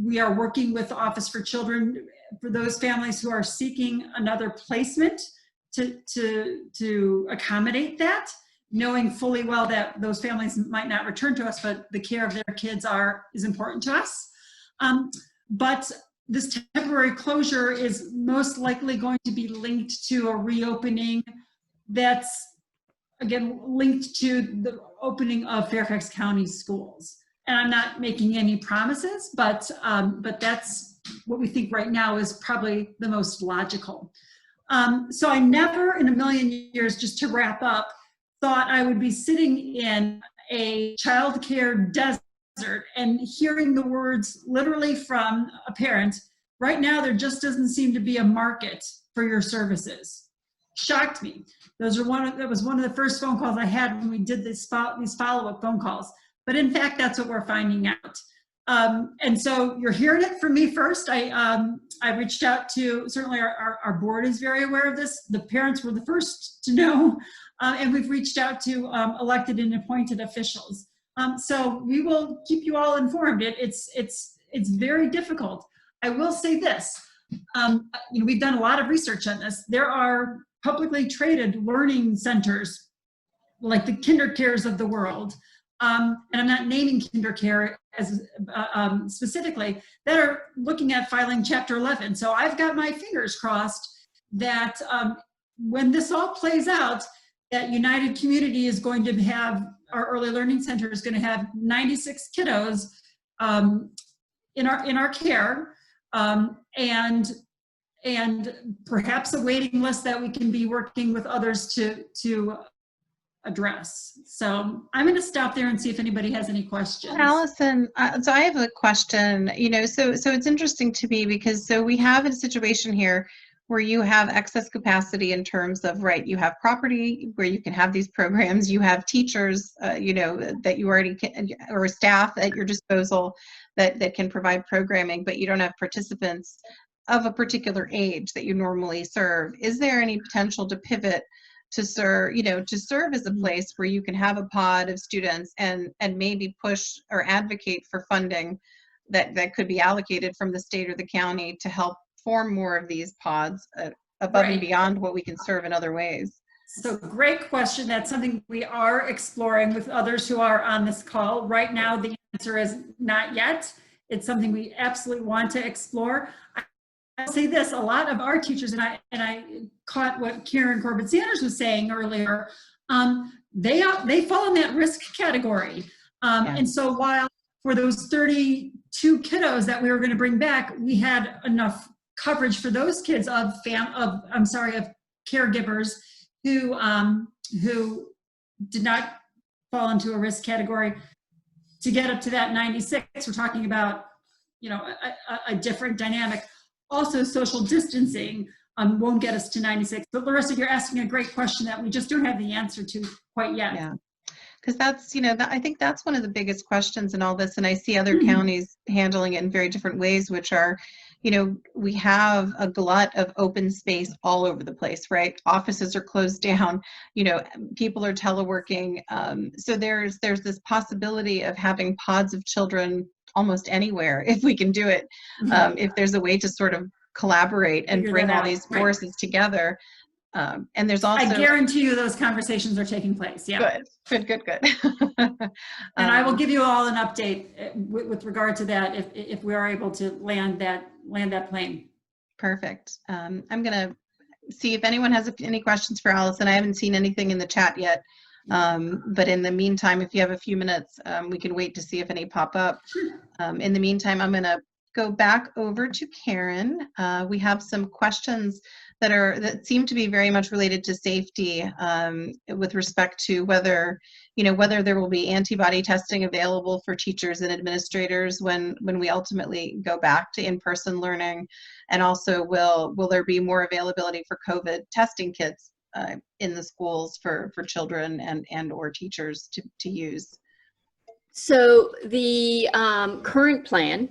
We are working with the Office for Children for those families who are seeking another placement to accommodate that, knowing fully well that those families might not return to us, but the care of their kids is important to us. But this temporary closure is most likely going to be linked to a reopening that's, again, linked to the opening of Fairfax County schools. And I'm not making any promises, but that's what we think right now is probably the most logical. So I never in a million years, just to wrap up, thought I would be sitting in a childcare desert and hearing the words literally from a parent, right now there just doesn't seem to be a market for your services. Shocked me. That was one of the first phone calls I had when we did these follow-up phone calls. But in fact, that's what we're finding out. And so you're hearing it from me first. I reached out to, certainly our board is very aware of this. The parents were the first to know, and we've reached out to elected and appointed officials. So we will keep you all informed. It's very difficult. I will say this, we've done a lot of research on this. There are publicly traded learning centers, like the KinderCares of the world, and I'm not naming KinderCare as specifically, that are looking at filing Chapter 11. So I've got my fingers crossed that when this all plays out, that United Community is going to have, our early learning center is going to have 96 kiddos in our care, and perhaps a waiting list that we can be working with others to address. So I'm going to stop there and see if anybody has any questions. Allison, so I have a question. So it's interesting to me because so we have a situation here where you have excess capacity in terms of, right, you have property where you can have these programs, you have teachers, that you already can, or staff at your disposal that can provide programming, but you don't have participants of a particular age that you normally serve. Is there any potential to pivot to serve, as a place where you can have a pod of students and maybe push or advocate for funding that could be allocated from the state or the county to help form more of these pods above and beyond what we can serve in other ways? So great question. That's something we are exploring with others who are on this call. Right now, the answer is not yet. It's something we absolutely want to explore. I'll say this, a lot of our teachers, and I caught what Karen Corbett Sanders was saying earlier, they fall in that risk category. And so while for those 32 kiddos that we were going to bring back, we had enough coverage for those kids of caregivers who did not fall into a risk category. To get up to that 96, we're talking about, a different dynamic. Also, social distancing won't get us to 96. But Larissa, you're asking a great question that we just don't have the answer to quite yet. Yeah, because that's, I think that's one of the biggest questions in all this. And I see other counties handling it in very different ways, which are, we have a glut of open space all over the place, right? Offices are closed down, people are teleworking. So there's this possibility of having pods of children almost anywhere if we can do it. If there's a way to sort of collaborate and bring all these forces together. And there's also, I guarantee you those conversations are taking place. Yeah. Good. And I will give you all an update with regard to that if we are able to land that plane. Perfect. I'm going to see if anyone has any questions for Allison. I haven't seen anything in the chat yet. But in the meantime, if you have a few minutes, we can wait to see if any pop up. In the meantime, I'm going to go back over to Karen. We have some questions that seem to be very much related to safety with respect to whether there will be antibody testing available for teachers and administrators when we ultimately go back to in-person learning, and also will there be more availability for COVID testing kits in the schools for children and or teachers to use? So the current plan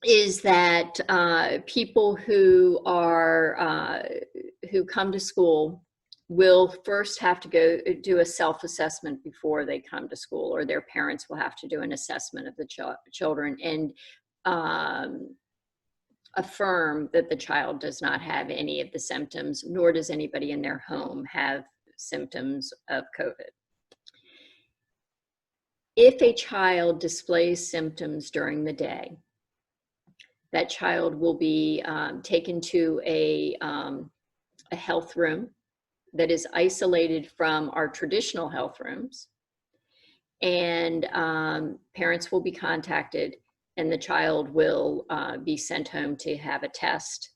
is that people who come to school will first have to go do a self-assessment before they come to school, or their parents will have to do an assessment of the children and affirm that the child does not have any of the symptoms, nor does anybody in their home have symptoms of COVID. If a child displays symptoms during the day, that child will be taken to a health room that is isolated from our traditional health rooms, and parents will be contacted, and the child will be sent home to have a test,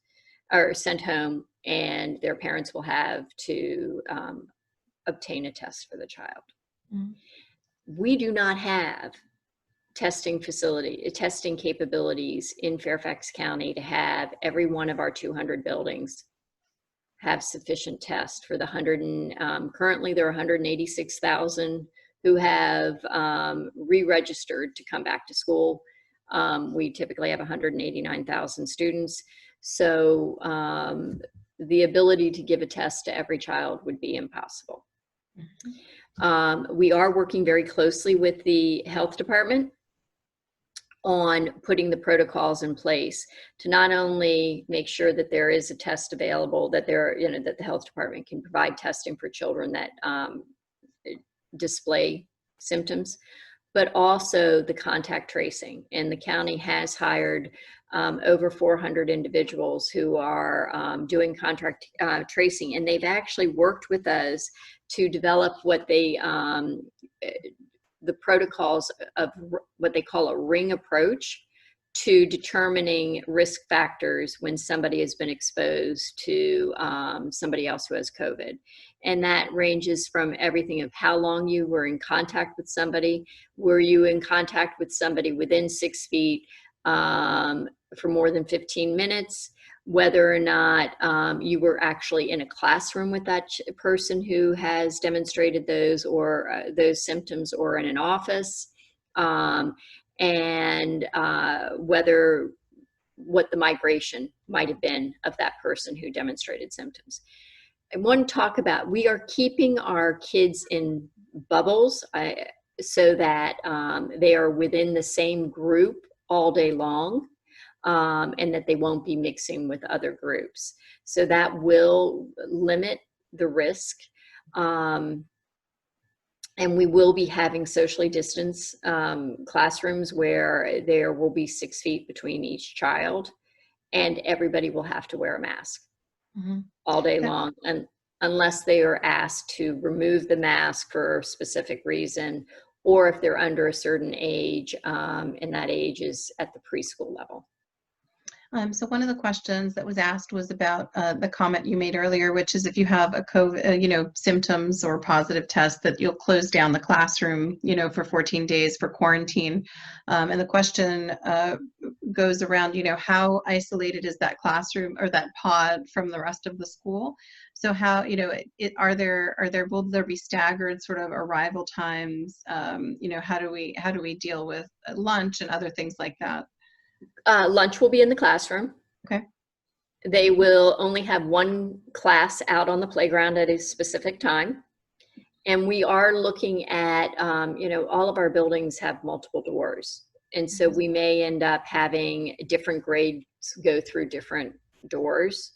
or sent home, and their parents will have to obtain a test for the child. Mm-hmm. We do not have testing capabilities in Fairfax County to have every one of our 200 buildings have sufficient tests for the currently there are 186,000 who have re-registered to come back to school. We typically have 189,000 students. So the ability to give a test to every child would be impossible. Mm-hmm. We are working very closely with the health department on putting the protocols in place to not only make sure that there is a test available, that that the health department can provide testing for children that display symptoms, but also the contact tracing. And the county has hired over 400 individuals who are doing contact tracing, and they've actually worked with us to develop what the protocols of what they call a ring approach to determining risk factors when somebody has been exposed to somebody else who has COVID. And that ranges from everything of how long you were in contact with somebody. Were you in contact with somebody within 6 feet for more than 15 minutes? Whether or not you were actually in a classroom with that person who has demonstrated those or those symptoms, or in an office, and what the migration might have been of that person who demonstrated symptoms. I want to talk about, we are keeping our kids in bubbles so that they are within the same group all day long. And that they won't be mixing with other groups. So that will limit the risk. And we will be having socially distanced classrooms where there will be 6 feet between each child, and everybody will have to wear a mask all day long, and unless they are asked to remove the mask for a specific reason, or if they're under a certain age, and that age is at the preschool level. So one of the questions that was asked was about the comment you made earlier, which is if you have a COVID, symptoms or positive test, that you'll close down the classroom, for 14 days for quarantine. And the question goes around, how isolated is that classroom or that pod from the rest of the school? So how, will there be staggered sort of arrival times? How do we deal with lunch and other things like that? Lunch will be in the classroom. Okay. They will only have one class out on the playground at a specific time. And we are looking at, all of our buildings have multiple doors. And so we may end up having different grades go through different doors.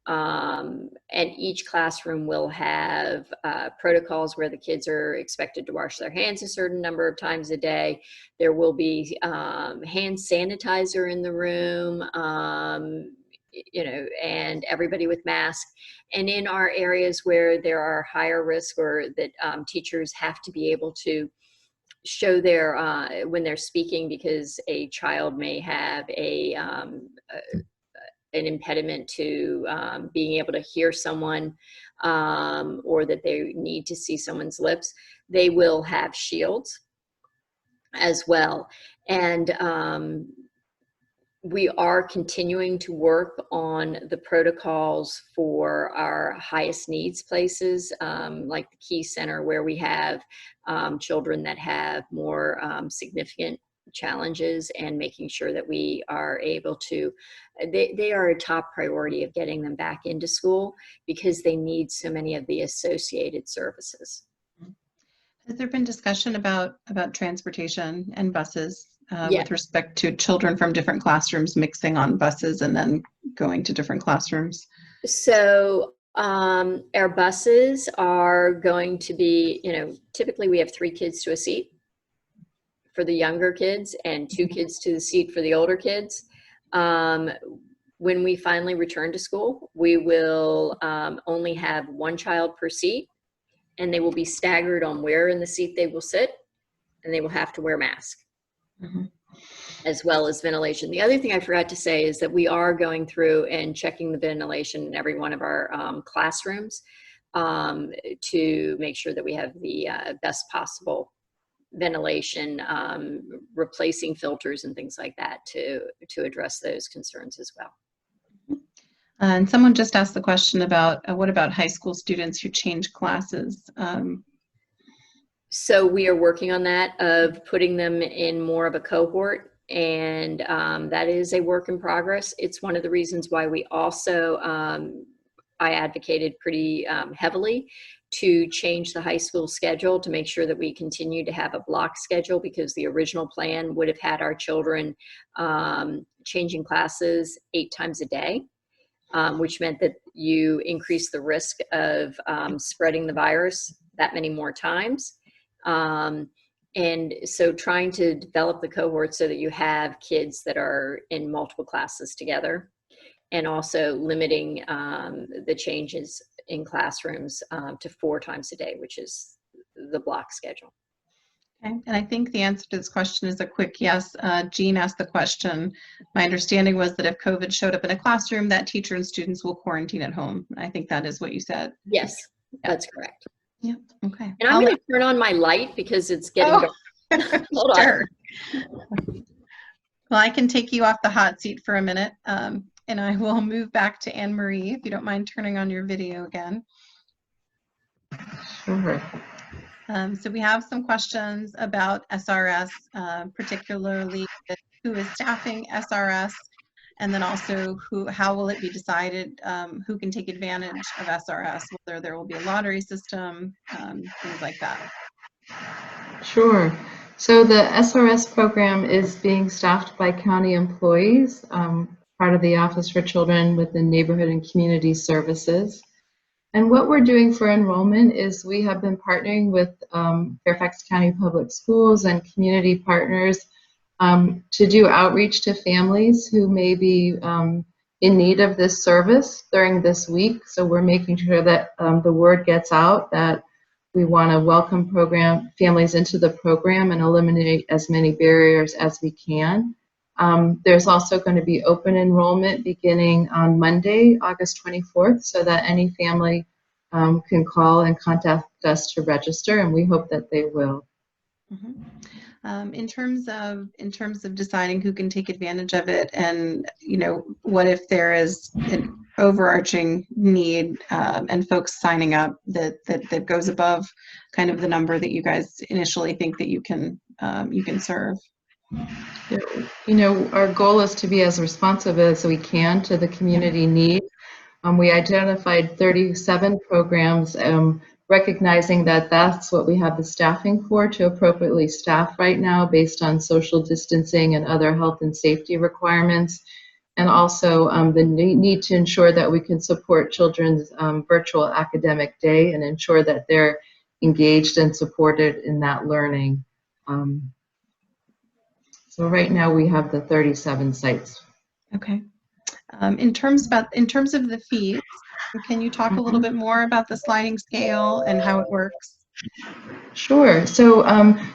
And each classroom will have protocols where the kids are expected to wash their hands a certain number of times a day. There will be hand sanitizer in the room, and everybody with masks. And in our areas where there are higher risk, or that teachers have to be able to show their, when they're speaking, because a child may have an impediment to being able to hear someone, or that they need to see someone's lips, they will have shields as well. And we are continuing to work on the protocols for our highest needs places, like the Key Center, where we have children that have more significant challenges, and making sure that we are able to, they are a top priority of getting them back into school, because they need so many of the associated services. Has there been discussion about transportation and buses Yeah. with respect to children from different classrooms mixing on buses and then going to different classrooms? So our buses are going to be, typically we have 3 kids to a seat for the younger kids, and 2 kids to the seat for the older kids. When we finally return to school, we will only have 1 child per seat, and they will be staggered on where in the seat they will sit, and they will have to wear masks, as well as ventilation. The other thing I forgot to say is that we are going through and checking the ventilation in every one of our classrooms to make sure that we have the best possible ventilation, replacing filters and things like that to address those concerns as well. And someone just asked the question about what about high school students who change classes? So we are working on that, of putting them in more of a cohort, and that is a work in progress. It's one of the reasons why we also, I advocated pretty heavily to change the high school schedule to make sure that we continue to have a block schedule, because the original plan would have had our children changing classes 8 times a day, which meant that you increase the risk of spreading the virus that many more times. And so trying to develop the cohort so that you have kids that are in multiple classes together, and also limiting the changes in classrooms to 4 times a day, which is the block schedule. Okay. And I think the answer to this question is a quick yes. Jean asked the question. My understanding was that if COVID showed up in a classroom, that teacher and students will quarantine at home. I think that is what you said. Yes, that's correct. Yeah. Okay. And I'm going to turn on my light because it's getting dark. Hold on. Sure. Well, I can take you off the hot seat for a minute, and I will move back to Anne Marie, if you don't mind turning on your video again. Sure. So we have some questions about SRS, particularly who is staffing SRS, and then also how will it be decided who can take advantage of SRS, whether there will be a lottery system, things like that. Sure. So the SRS program is being staffed by county employees, part of the Office for Children within Neighborhood and Community Services. And what we're doing for enrollment is we have been partnering with Fairfax County Public Schools and community partners to do outreach to families who may be in need of this service during this week. So we're making sure that the word gets out that we want to welcome families into the program and eliminate as many barriers as we can. There's also going to be open enrollment beginning on Monday, August 24th, so that any family can call and contact us to register, and we hope that they will. Mm-hmm. In terms of deciding who can take advantage of it, and what if there is an overarching need and folks signing up that goes above kind of the number that you guys initially think that you can serve. Our goal is to be as responsive as we can to the community need. We identified 37 programs, recognizing that that's what we have the staffing for, to appropriately staff right now based on social distancing and other health and safety requirements, and also the need to ensure that we can support children's virtual academic day and ensure that they're engaged and supported in that learning. So right now we have the 37 sites. Okay. In terms of the fees, can you talk a little bit more about the sliding scale and how it works? Sure. So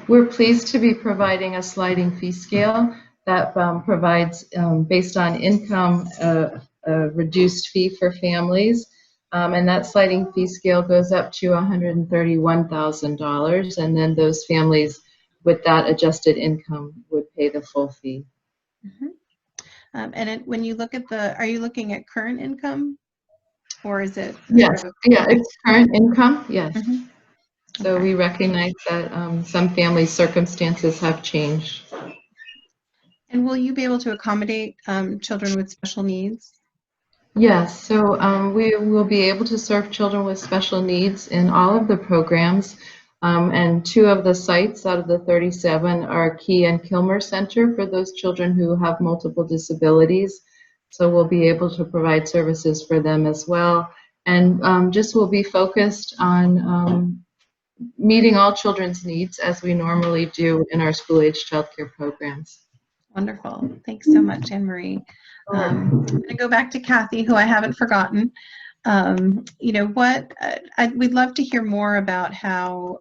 we're pleased to be providing a sliding fee scale that provides, based on income, a reduced fee for families. And that sliding fee scale goes up to $131,000. And then those families with that adjusted income would pay the full fee. Mm-hmm. And when you look at are you looking at current income, or is it? Yes, yeah, it's current income, yes. Mm-hmm. So Okay. we recognize that some families' circumstances have changed. And will you be able to accommodate children with special needs? Yes, so we will be able to serve children with special needs in all of the programs. And 2 of the sites out of the 37 are Key and Kilmer Center for those children who have multiple disabilities. So we'll be able to provide services for them as well. And just will be focused on meeting all children's needs as we normally do in our school-age childcare programs. Wonderful. Thanks so much, Anne Marie. I'm going to go back to Cathy, who I haven't forgotten. We'd love to hear more about how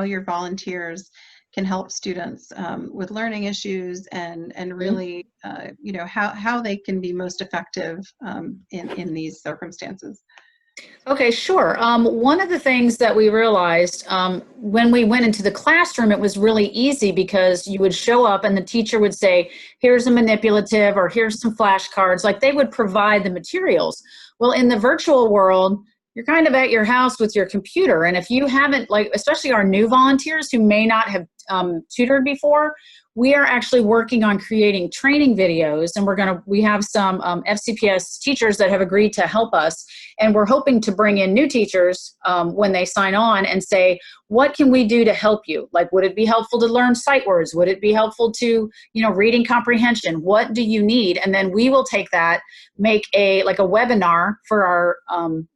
your volunteers can help students with learning issues and really, how they can be most effective in these circumstances. Okay, sure. One of the things that we realized when we went into the classroom, it was really easy because you would show up and the teacher would say, here's a manipulative or here's some flashcards, like they would provide the materials. Well, in the virtual world, you're kind of at your house with your computer. And if you haven't, like, especially our new volunteers who may not have tutored before, we are actually working on creating training videos, and we have some FCPS teachers that have agreed to help us, and we're hoping to bring in new teachers when they sign on and say, what can we do to help you? Like, would it be helpful to learn sight words? Would it be helpful to, reading comprehension? What do you need? And then we will take that, make a webinar for our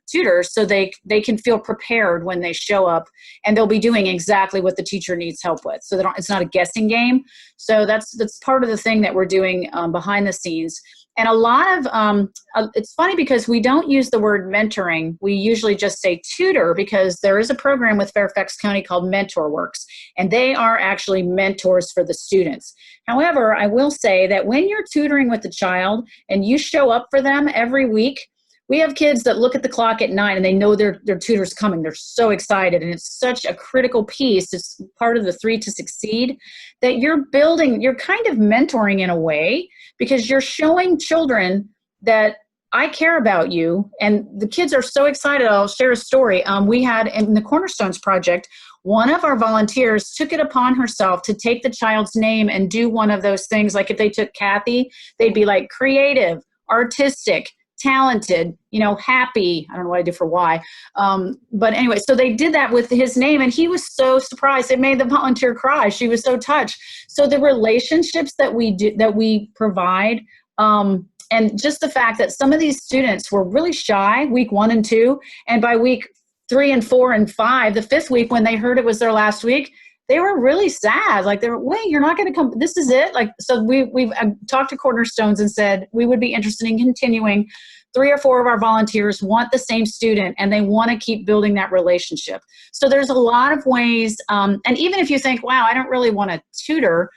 tutors so they can feel prepared when they show up, and they'll be doing exactly what the teacher needs help with. with, so it's not a guessing game. So that's part of the thing that we're doing behind the scenes. And a lot of, it's funny because we don't use the word mentoring. We usually just say tutor, because there is a program with Fairfax County called MentorWorks, and they are actually mentors for the students. However, I will say that when you're tutoring with the child and you show up for them every week, we have kids that look at the clock at 9 and they know their tutor's coming. They're so excited, and it's such a critical piece. It's part of the 3 to Succeed that you're building, you're kind of mentoring in a way, because you're showing children that I care about you, and the kids are so excited. I'll share a story. We had in the Cornerstones project, one of our volunteers took it upon herself to take the child's name and do one of those things. Like if they took Cathy, they'd be like creative, artistic, talented, happy. I don't know what I did for Y. But anyway, so they did that with his name, and he was so surprised. It made the volunteer cry. She was so touched. So the relationships that we do, that we provide, and just the fact that some of these students were really shy week 1 and 2, and by week 3 and 4 and 5, the 5th week when they heard it was their last week, they were really sad. Like they were, wait, you're not going to come. This is it. Like, so we've talked to Cornerstones and said we would be interested in continuing. 3 or 4 of our volunteers want the same student, and they want to keep building that relationship. So there's a lot of ways. And even if you think, wow, I don't really want to tutor,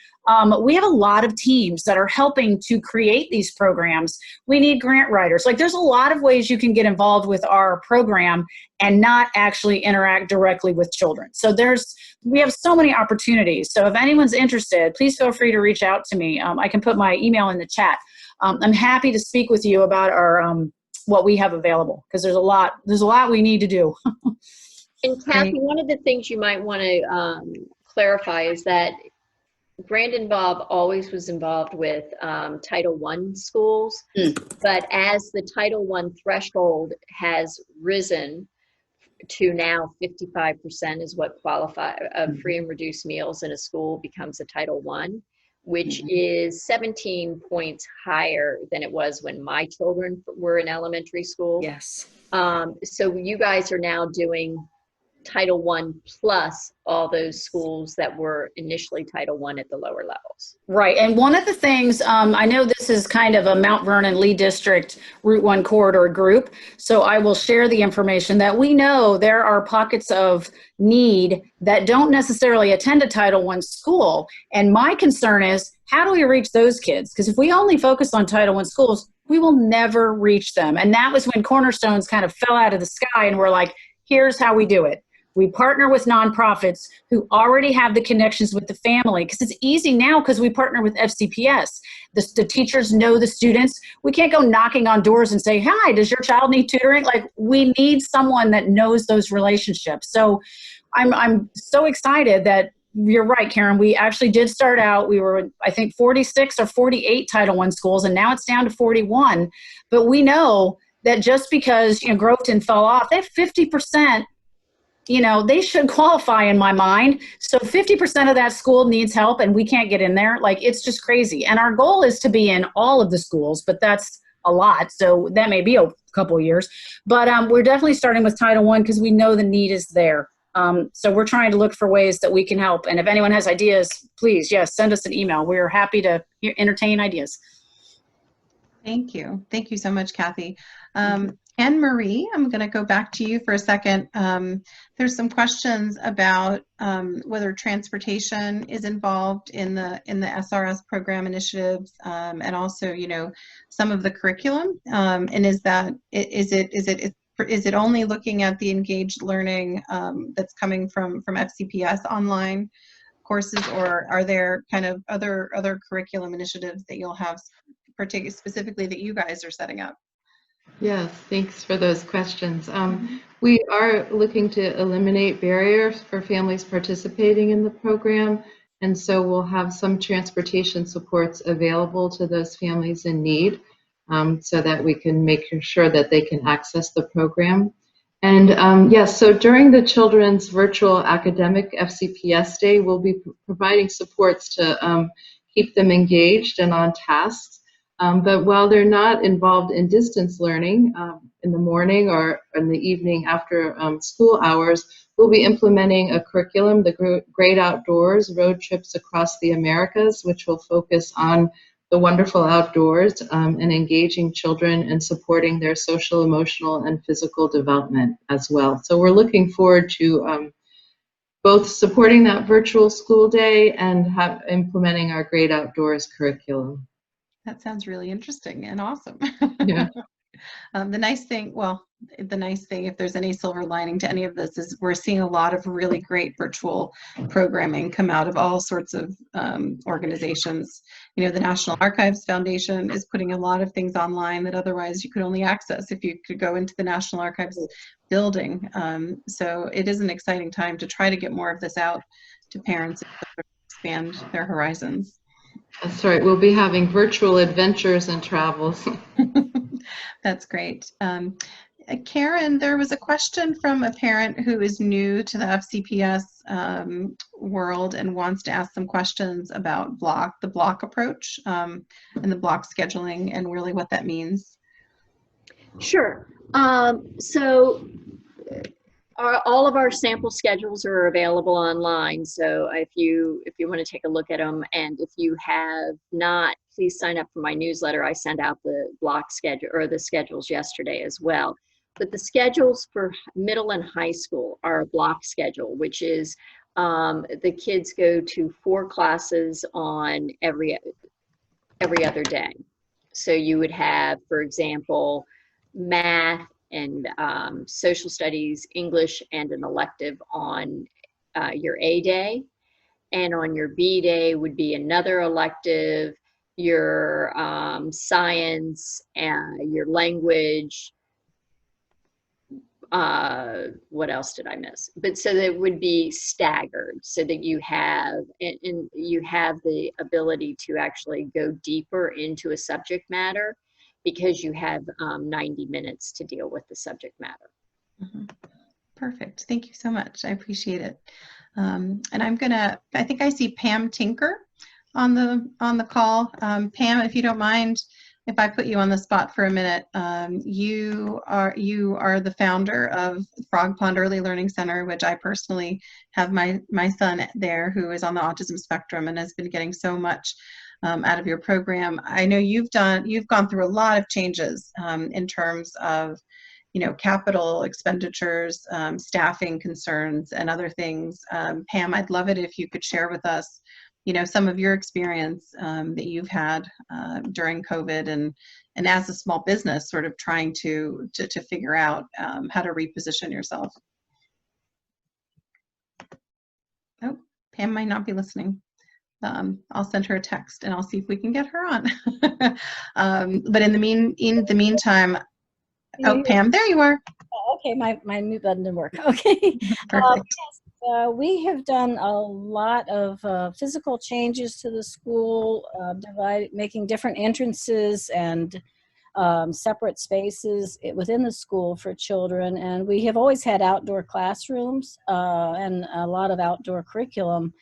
we have a lot of teams that are helping to create these programs. We need grant writers. Like there's a lot of ways you can get involved with our program and not actually interact directly with children. So we have so many opportunities. So if anyone's interested, please feel free to reach out to me. I can put my email in the chat. I'm happy to speak with you about our what we have available, because there's a lot we need to do. And Cathy, one of the things you might want to clarify is that GrandInvolve always was involved with Title I schools, but as the Title I threshold has risen to now 55% is what qualify free and reduced meals in a school becomes a Title I, which is 17 points higher than it was when my children were in elementary school. Yes. So you guys are now doing Title I plus all those schools that were initially Title I at the lower levels. Right. And one of the things, I know this is kind of a Mount Vernon Lee District Route 1 corridor group, so I will share the information that we know there are pockets of need that don't necessarily attend a Title I school. And my concern is, how do we reach those kids? Because if we only focus on Title I schools, we will never reach them. And that was when Cornerstones kind of fell out of the sky, and we're like, here's how we do it. We partner with nonprofits who already have the connections with the family, because it's easy now because we partner with FCPS. The teachers know the students. We can't go knocking on doors and say, hi, does your child need tutoring? Like, we need someone that knows those relationships. So I'm so excited that you're right, Karen. We actually did start out, we were, I think, 46 or 48 Title I schools, and now it's down to 41. But we know that just because, Groveton fell off, they have 50%, they should qualify in my mind. So 50% of that school needs help, and we can't get in there. Like, it's just crazy. And our goal is to be in all of the schools, but that's a lot. So that may be a couple of years. But we're definitely starting with Title I because we know the need is there. So we're trying to look for ways that we can help. And if anyone has ideas, please, yes, send us an email. We're happy to entertain ideas. Thank you. Thank you so much, Cathy. Anne Marie, I'm going to go back to you for a second. There's some questions about whether transportation is involved in the SRS program initiatives, and also, some of the curriculum. And is it only looking at the engaged learning that's coming from FCPS online courses, or are there kind of other curriculum initiatives that you'll have, particularly specifically that you guys are setting up? Yes, thanks for those questions. We are looking to eliminate barriers for families participating in the program, and so we'll have some transportation supports available to those families in need, so that we can make sure that they can access the program. And yes, so during the Children's Virtual Academic FCPS Day, we'll be providing supports to keep them engaged and on tasks. But while they're not involved in distance learning, in the morning or in the evening after school hours, we'll be implementing a curriculum, the Great Outdoors, Road Trips Across the Americas, which will focus on the wonderful outdoors and engaging children and supporting their social, emotional, and physical development as well. So we're looking forward to both supporting that virtual school day and implementing our Great Outdoors curriculum. That sounds really interesting and awesome. Yeah. The nice thing, if there's any silver lining to any of this, is we're seeing a lot of really great virtual programming come out of all sorts of organizations. You know, the National Archives Foundation is putting a lot of things online that otherwise you could only access if you could go into the National Archives building. So it is an exciting time to try to get more of this out to parents and expand their horizons. That's right. We'll be having virtual adventures and travels. That's great. Karen, there was a question from a parent who is new to the FCPS world and wants to ask some questions about the block approach and the block scheduling and really what that means. Sure. So all of our sample schedules are available online. So if you want to take a look at them, and if you have not, please sign up for my newsletter. I sent out the block schedule or the schedules yesterday as well. But the schedules for middle and high school are a block schedule, which is the kids go to 4 classes on every other day. So you would have, for example, math and social studies, English, and an elective on your A day. And on your B day would be another elective, your science, and your language. What else did I miss? But so that would be staggered so that you have, and you have the ability to actually go deeper into a subject matter, because you have 90 minutes to deal with the subject matter. Mm-hmm. Perfect. Thank you so much. I appreciate it. And I think I see Pam Tinker on the call. Pam, if you don't mind, if I put you on the spot for a minute, you are the founder of Frog Pond Early Learning Center, which I personally have my son there who is on the autism spectrum and has been getting so much out of your program. I know you've gone through a lot of changes in terms of, you know, capital expenditures, staffing concerns, and other things. Pam, I'd love it if you could share with us, you know, some of your experience that you've had during COVID and as a small business, sort of trying to figure out how to reposition yourself. Oh, Pam might not be listening. I'll send her a text and I'll see if we can get her on. But in the meantime, oh, Pam, there you are. Okay, my mute button didn't work. Okay. Perfect. We have done a lot of physical changes to the school, making different entrances and separate spaces within the school for children. And we have always had outdoor classrooms and a lot of outdoor curriculum.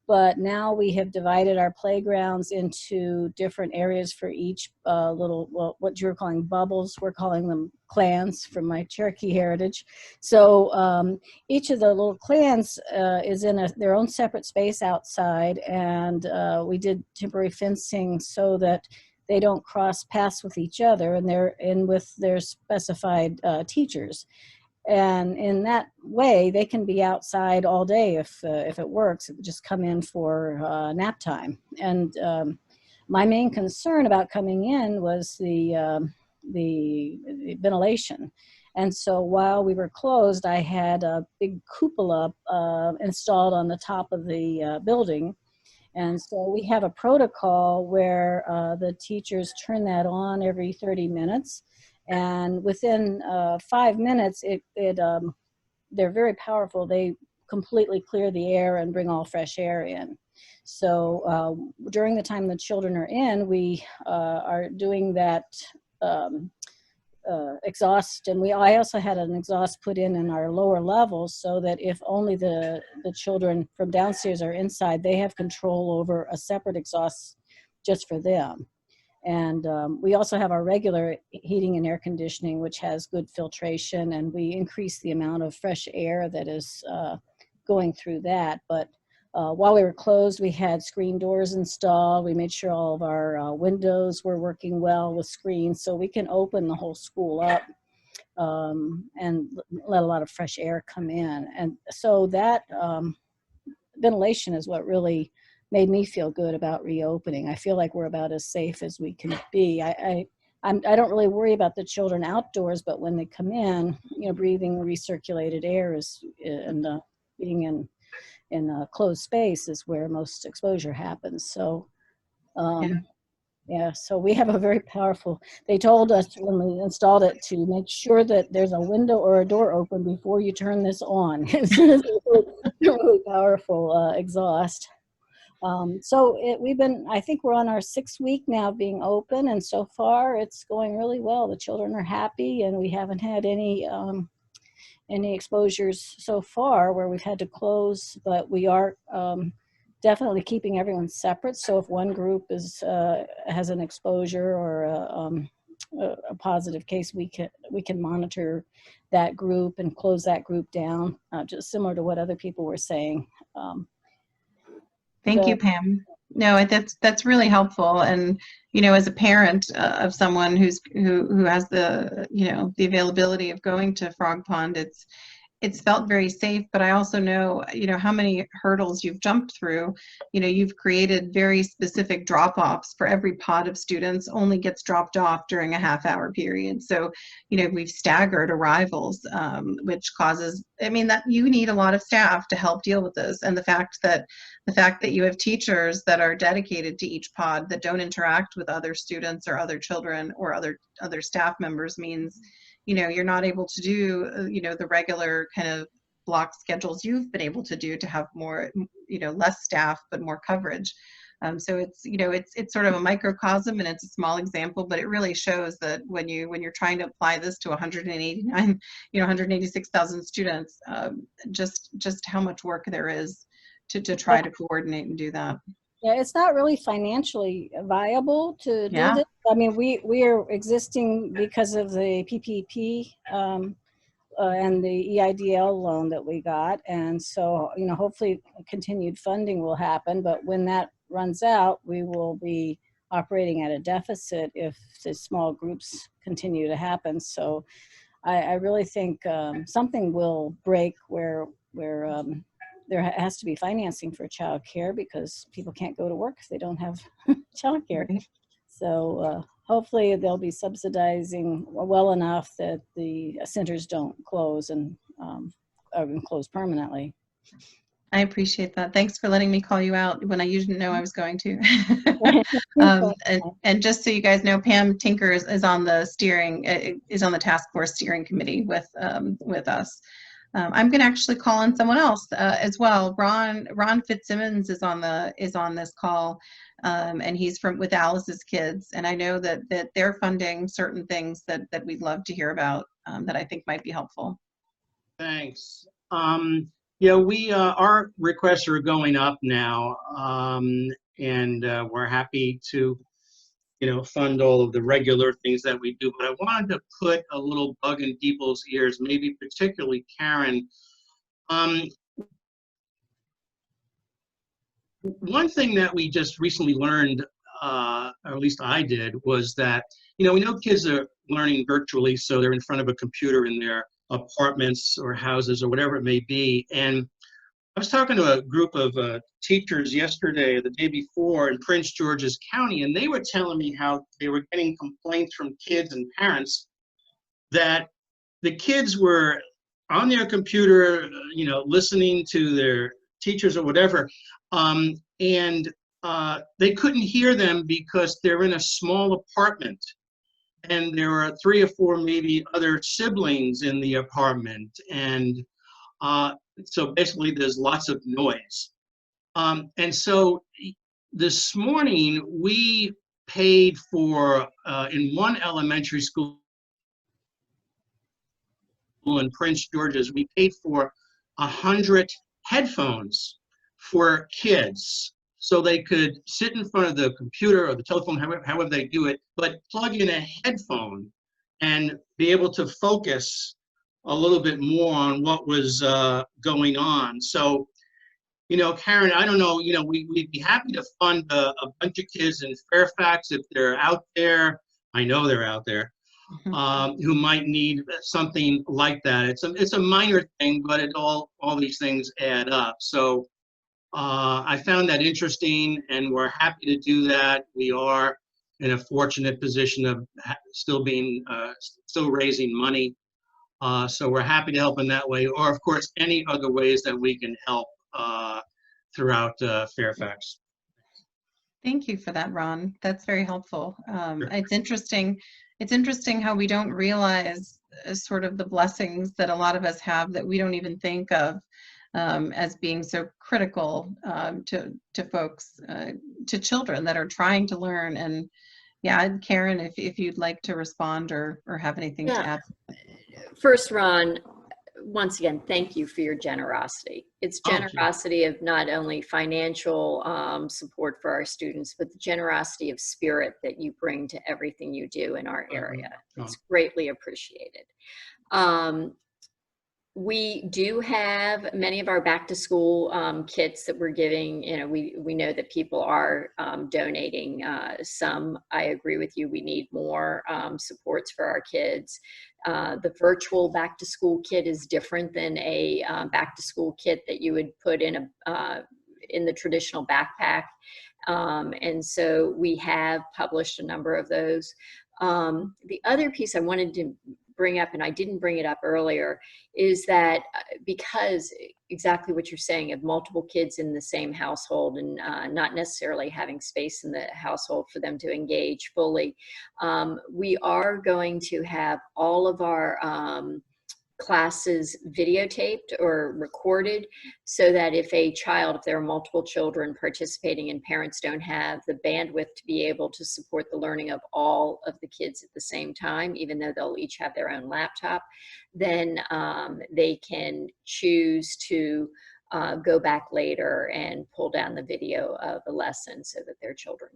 But now we have divided our playgrounds into different areas for each what you're calling bubbles, we're calling them clans from my Cherokee heritage. So each of the little clans is in their own separate space outside, and we did temporary fencing so that they don't cross paths with each other, and they're in with their specified teachers. And in that way, they can be outside all day if it works. Just come in for nap time. And my main concern about coming in was the ventilation. And so while we were closed, I had a big cupola installed on the top of the building. And so we have a protocol where the teachers turn that on every 30 minutes. And within 5 minutes, they're very powerful. They completely clear the air and bring all fresh air in. So during the time the children are in, we are doing that exhaust, and I also had an exhaust put in our lower levels so that if only the children from downstairs are inside, they have control over a separate exhaust just for them. And we also have our regular heating and air conditioning, which has good filtration, and we increase the amount of fresh air that is going through that. But while we were closed, we had screen doors installed. We made sure all of our windows were working well with screens, so we can open the whole school up and let a lot of fresh air come in. And so that ventilation is what really made me feel good about reopening. I feel like we're about as safe as we can be. I don't really worry about the children outdoors, but when they come in, you know, breathing recirculated air is, and being in a closed space is where most exposure happens. So, yeah, so we have a very powerful, they told us when we installed it to make sure that there's a window or a door open before you turn this on. It's a really powerful exhaust. So we've been, I think we're on our 6th week now being open, and so far it's going really well. The children are happy, and we haven't had any exposures so far where we've had to close, but we are definitely keeping everyone separate. So if one group is has an exposure or a positive case, we can monitor that group and close that group down, just similar to what other people were saying. Thank you, Pam. No, that's really helpful. And, you know, as a parent of someone who has the, you know, the availability of going to Frog Pond, it's felt very safe, but I also know, you know, how many hurdles you've jumped through. You know, you've created very specific drop-offs for every pod of students only gets dropped off during a half-hour period. So, you know, we've staggered arrivals, which causes, I mean, that you need a lot of staff to help deal with this. And the fact that you have teachers that are dedicated to each pod that don't interact with other students or other children or other staff members means, you know, you're not able to do, you know, the regular kind of block schedules you've been able to do to have more, you know, less staff, but more coverage. So it's, you know, it's sort of a microcosm, and it's a small example, but it really shows that when you're trying to apply this to 189, you know, 186,000 students, just how much work there is to try to coordinate and do that. Yeah, it's not really financially viable to do Yeah. this. I mean, we are existing because of the PPP and the EIDL loan that we got. And so, you know, hopefully continued funding will happen. But when that runs out, we will be operating at a deficit if the small groups continue to happen. So I really think something will break where there has to be financing for childcare because people can't go to work if they don't have childcare. Right. So hopefully they'll be subsidizing well enough that the centers don't close and close permanently. I appreciate that. Thanks for letting me call you out when I usually know I was going to. And just so you guys know, Pam Tinker is on the task force steering committee with us. I'm going to actually call on someone else as well. Ron Fitzsimmons is on this call, and he's with Alice's Kids, and I know that they're funding certain things that we'd love to hear about that I think might be helpful. Thanks. Yeah, our requests are going up now, and we're happy to, you know, fund all of the regular things that we do. But I wanted to put a little bug in people's ears, maybe particularly Karen. One thing that we just recently learned, or at least I did, was that, you know, we know kids are learning virtually, so they're in front of a computer in their apartments or houses or whatever it may be. And I was talking to a group of teachers yesterday, the day before, in Prince George's County, and they were telling me how they were getting complaints from kids and parents that the kids were on their computer, you know, listening to their teachers or whatever, and they couldn't hear them because they're in a small apartment, and there are 3 or 4 maybe other siblings in the apartment, and so basically there's lots of noise. And so this morning we paid for, in one elementary school in Prince George's, we paid for 100 headphones for kids so they could sit in front of the computer or the telephone, however they do it, but plug in a headphone and be able to focus a little bit more on what was going on. So, you know, Karen, I don't know, you know, we'd be happy to fund a bunch of kids in Fairfax if they're out there. I know they're out there, who might need something like that. It's a minor thing, but all these things add up. So I found that interesting, and we're happy to do that. We are in a fortunate position of still raising money. So we're happy to help in that way, or of course, any other ways that we can help throughout Fairfax. Thank you for that, Ron. That's very helpful. Sure. It's interesting. It's interesting how we don't realize sort of the blessings that a lot of us have that we don't even think of as being so critical to folks, to children that are trying to learn. And yeah, Karen, if you'd like to respond or have anything to add. First, Ron, once again, thank you for your generosity. It's generosity of not only financial support for our students, but the generosity of spirit that you bring to everything you do in our area. It's greatly appreciated. We do have many of our back to school kits that we're giving. You know, we know that people are donating some. I agree with you. We need more supports for our kids. The virtual back to school kit is different than a back to school kit that you would put in the traditional backpack. And so we have published a number of those. The other piece I wanted to bring up, and I didn't bring it up earlier, is that because exactly what you're saying of multiple kids in the same household and not necessarily having space in the household for them to engage fully, we are going to have all of our classes videotaped or recorded, so that if there are multiple children participating and parents don't have the bandwidth to be able to support the learning of all of the kids at the same time, even though they'll each have their own laptop, then they can choose to go back later and pull down the video of a lesson so that their children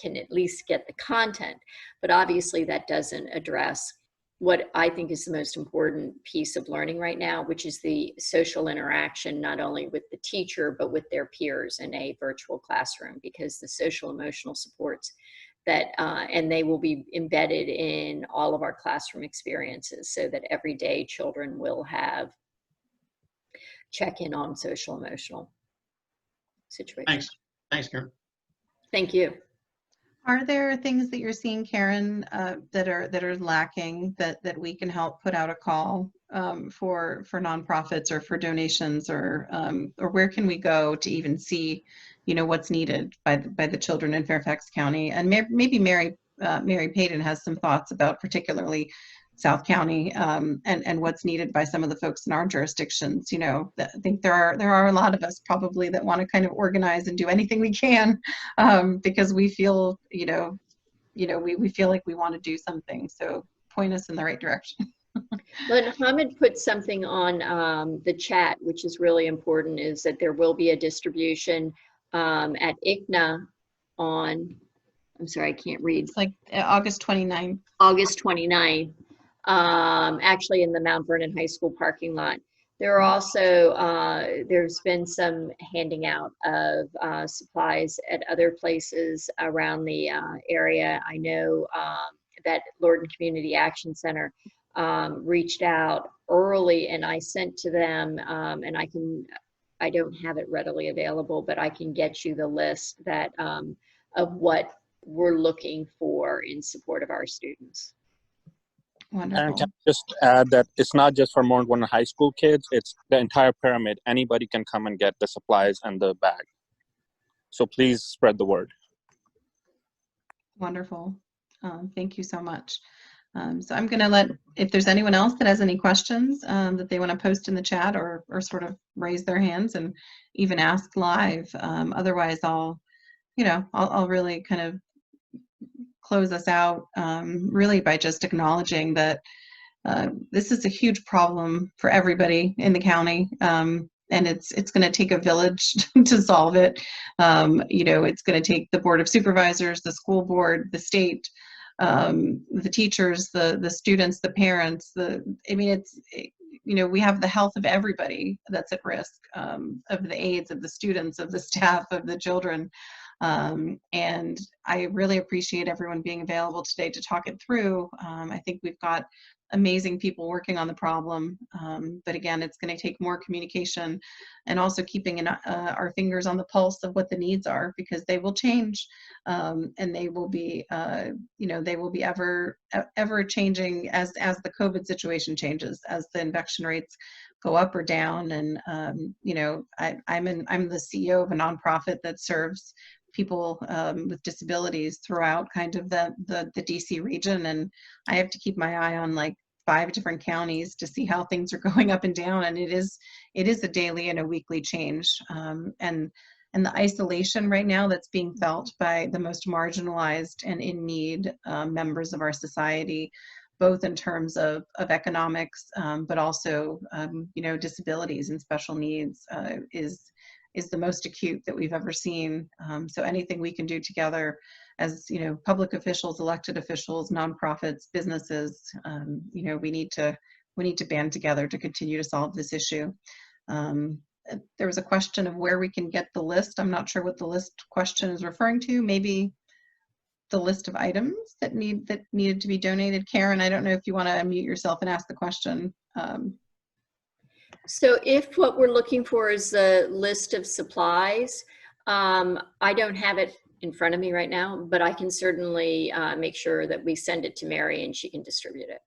can at least get the content. But obviously that doesn't address what I think is the most important piece of learning right now, which is the social interaction, not only with the teacher, but with their peers in a virtual classroom, because the social emotional supports that, and they will be embedded in all of our classroom experiences, so that every day children will have check-in on social emotional situations. Thanks, Karen. Thank you. Are there things that you're seeing, Karen, that are lacking that we can help put out a call for nonprofits or for donations, or where can we go to even see, you know, what's needed by the children in Fairfax County? And maybe Mary Payton has some thoughts about particularly South County and what's needed by some of the folks in our jurisdictions. You know, I think there are a lot of us probably that want to kind of organize and do anything we can because we feel, we feel like we want to do something. So point us in the right direction. Well, Hamid put something on the chat, which is really important, is that there will be a distribution at ICNA on, I'm sorry, I can't read. It's like August 29th. August 29th. Actually in the Mount Vernon High School parking lot. There are also, there's been some handing out of supplies at other places around the area. I know that Lorton Community Action Center reached out early, and I sent to them, and I don't have it readily available, but I can get you the list that of what we're looking for in support of our students. Wonderful. And can I just add that it's not just for Mount Vernon High School kids, it's the entire pyramid. Anybody can come and get the supplies and the bag. So please spread the word. Wonderful. Thank you so much. So I'm going to if there's anyone else that has any questions that they want to post in the chat or sort of raise their hands and even ask live. Otherwise, I'll really kind of close us out really by just acknowledging that this is a huge problem for everybody in the county. and it's going to take a village to solve it. It's going to take the Board of Supervisors, the school board, the state, the teachers, the students, the parents. We have the health of everybody that's at risk, of the aides, of the students, of the staff, of the children. And I really appreciate everyone being available today to talk it through. I think we've got amazing people working on the problem. But again, it's going to take more communication and also keeping our fingers on the pulse of what the needs are, because they will change, and they will be, ever changing as the COVID situation changes, as the infection rates go up or down. And I'm the CEO of a nonprofit that serves people with disabilities throughout kind of the DC region, and I have to keep my eye on like 5 different counties to see how things are going up and down, and it is a daily and a weekly change. And the isolation right now that's being felt by the most marginalized and in need members of our society, both in terms of economics, but also disabilities and special needs, is the most acute that we've ever seen. So anything we can do together as public officials, elected officials, nonprofits, businesses, we need to band together to continue to solve this issue. There was a question of where we can get the list. I'm not sure what the list question is referring to. Maybe the list of items that needed to be donated. Karen, I don't know if you want to unmute yourself and ask the question. So if what we're looking for is a list of supplies, I don't have it in front of me right now, but I can certainly make sure that we send it to Mary and she can distribute it.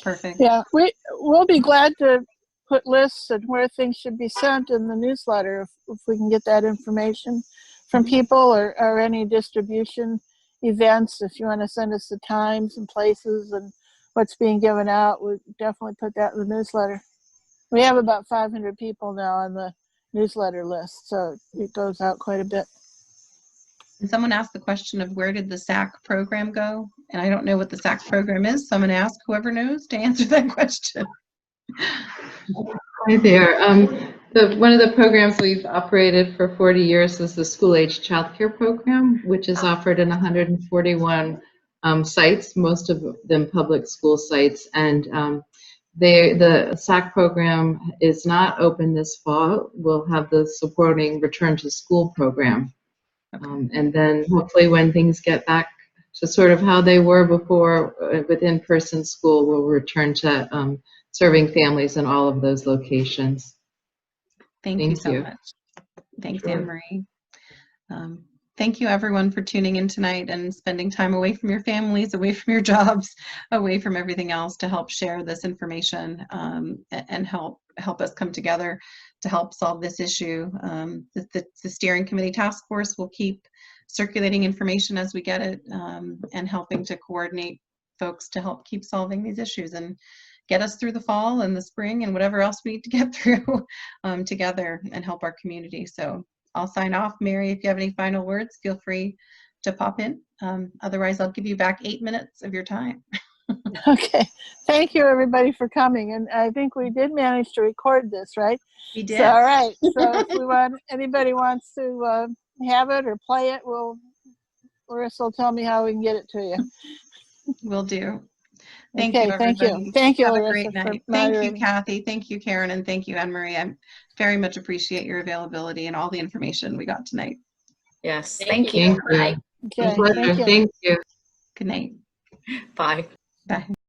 Perfect. Yeah, we'll be glad to put lists and where things should be sent in the newsletter if we can get that information from people, or any distribution events. If you want to send us the times and places and what's being given out, we'll definitely put that in the newsletter. We have about 500 people now on the newsletter list, so it goes out quite a bit. And someone asked the question of where did the SAC program go? And I don't know what the SAC program is, so I'm going to ask whoever knows to answer that question. Hi there. One of the programs we've operated for 40 years is the school-age childcare program, which is offered in 141 sites, most of them public school sites. And the SAC program is not open this fall. We'll have the supporting return to school program. And then hopefully when things get back to sort of how they were before with in-person school, we'll return to serving families in all of those locations. Thank you so much. Thanks, Sure. Anne-Marie. Thank you everyone for tuning in tonight and spending time away from your families, away from your jobs, away from everything else to help share this information and help us come together to help solve this issue. The steering committee task force will keep circulating information as we get it, and helping to coordinate folks to help keep solving these issues and get us through the fall and the spring and whatever else we need to get through together and help our community. So I'll sign off. Mary, if you have any final words, feel free to pop in. Otherwise, I'll give you back 8 minutes of your time. Okay. Thank you, everybody, for coming. And I think we did manage to record this, right? We did. So, all right. So if anybody wants to have it or play it, Larissa will tell me how we can get it to you. Will do. Thank you, everybody. Thank you. Thank you, Have Larissa. a great night. Thank you, Cathy. Thank you, Karen. And thank you, Anne-Marie. I very much appreciate your availability and all the information we got tonight. Yes, Thank thank you. you. Okay, Pleasure. thank you. Thank you. Good night. Bye. Bye.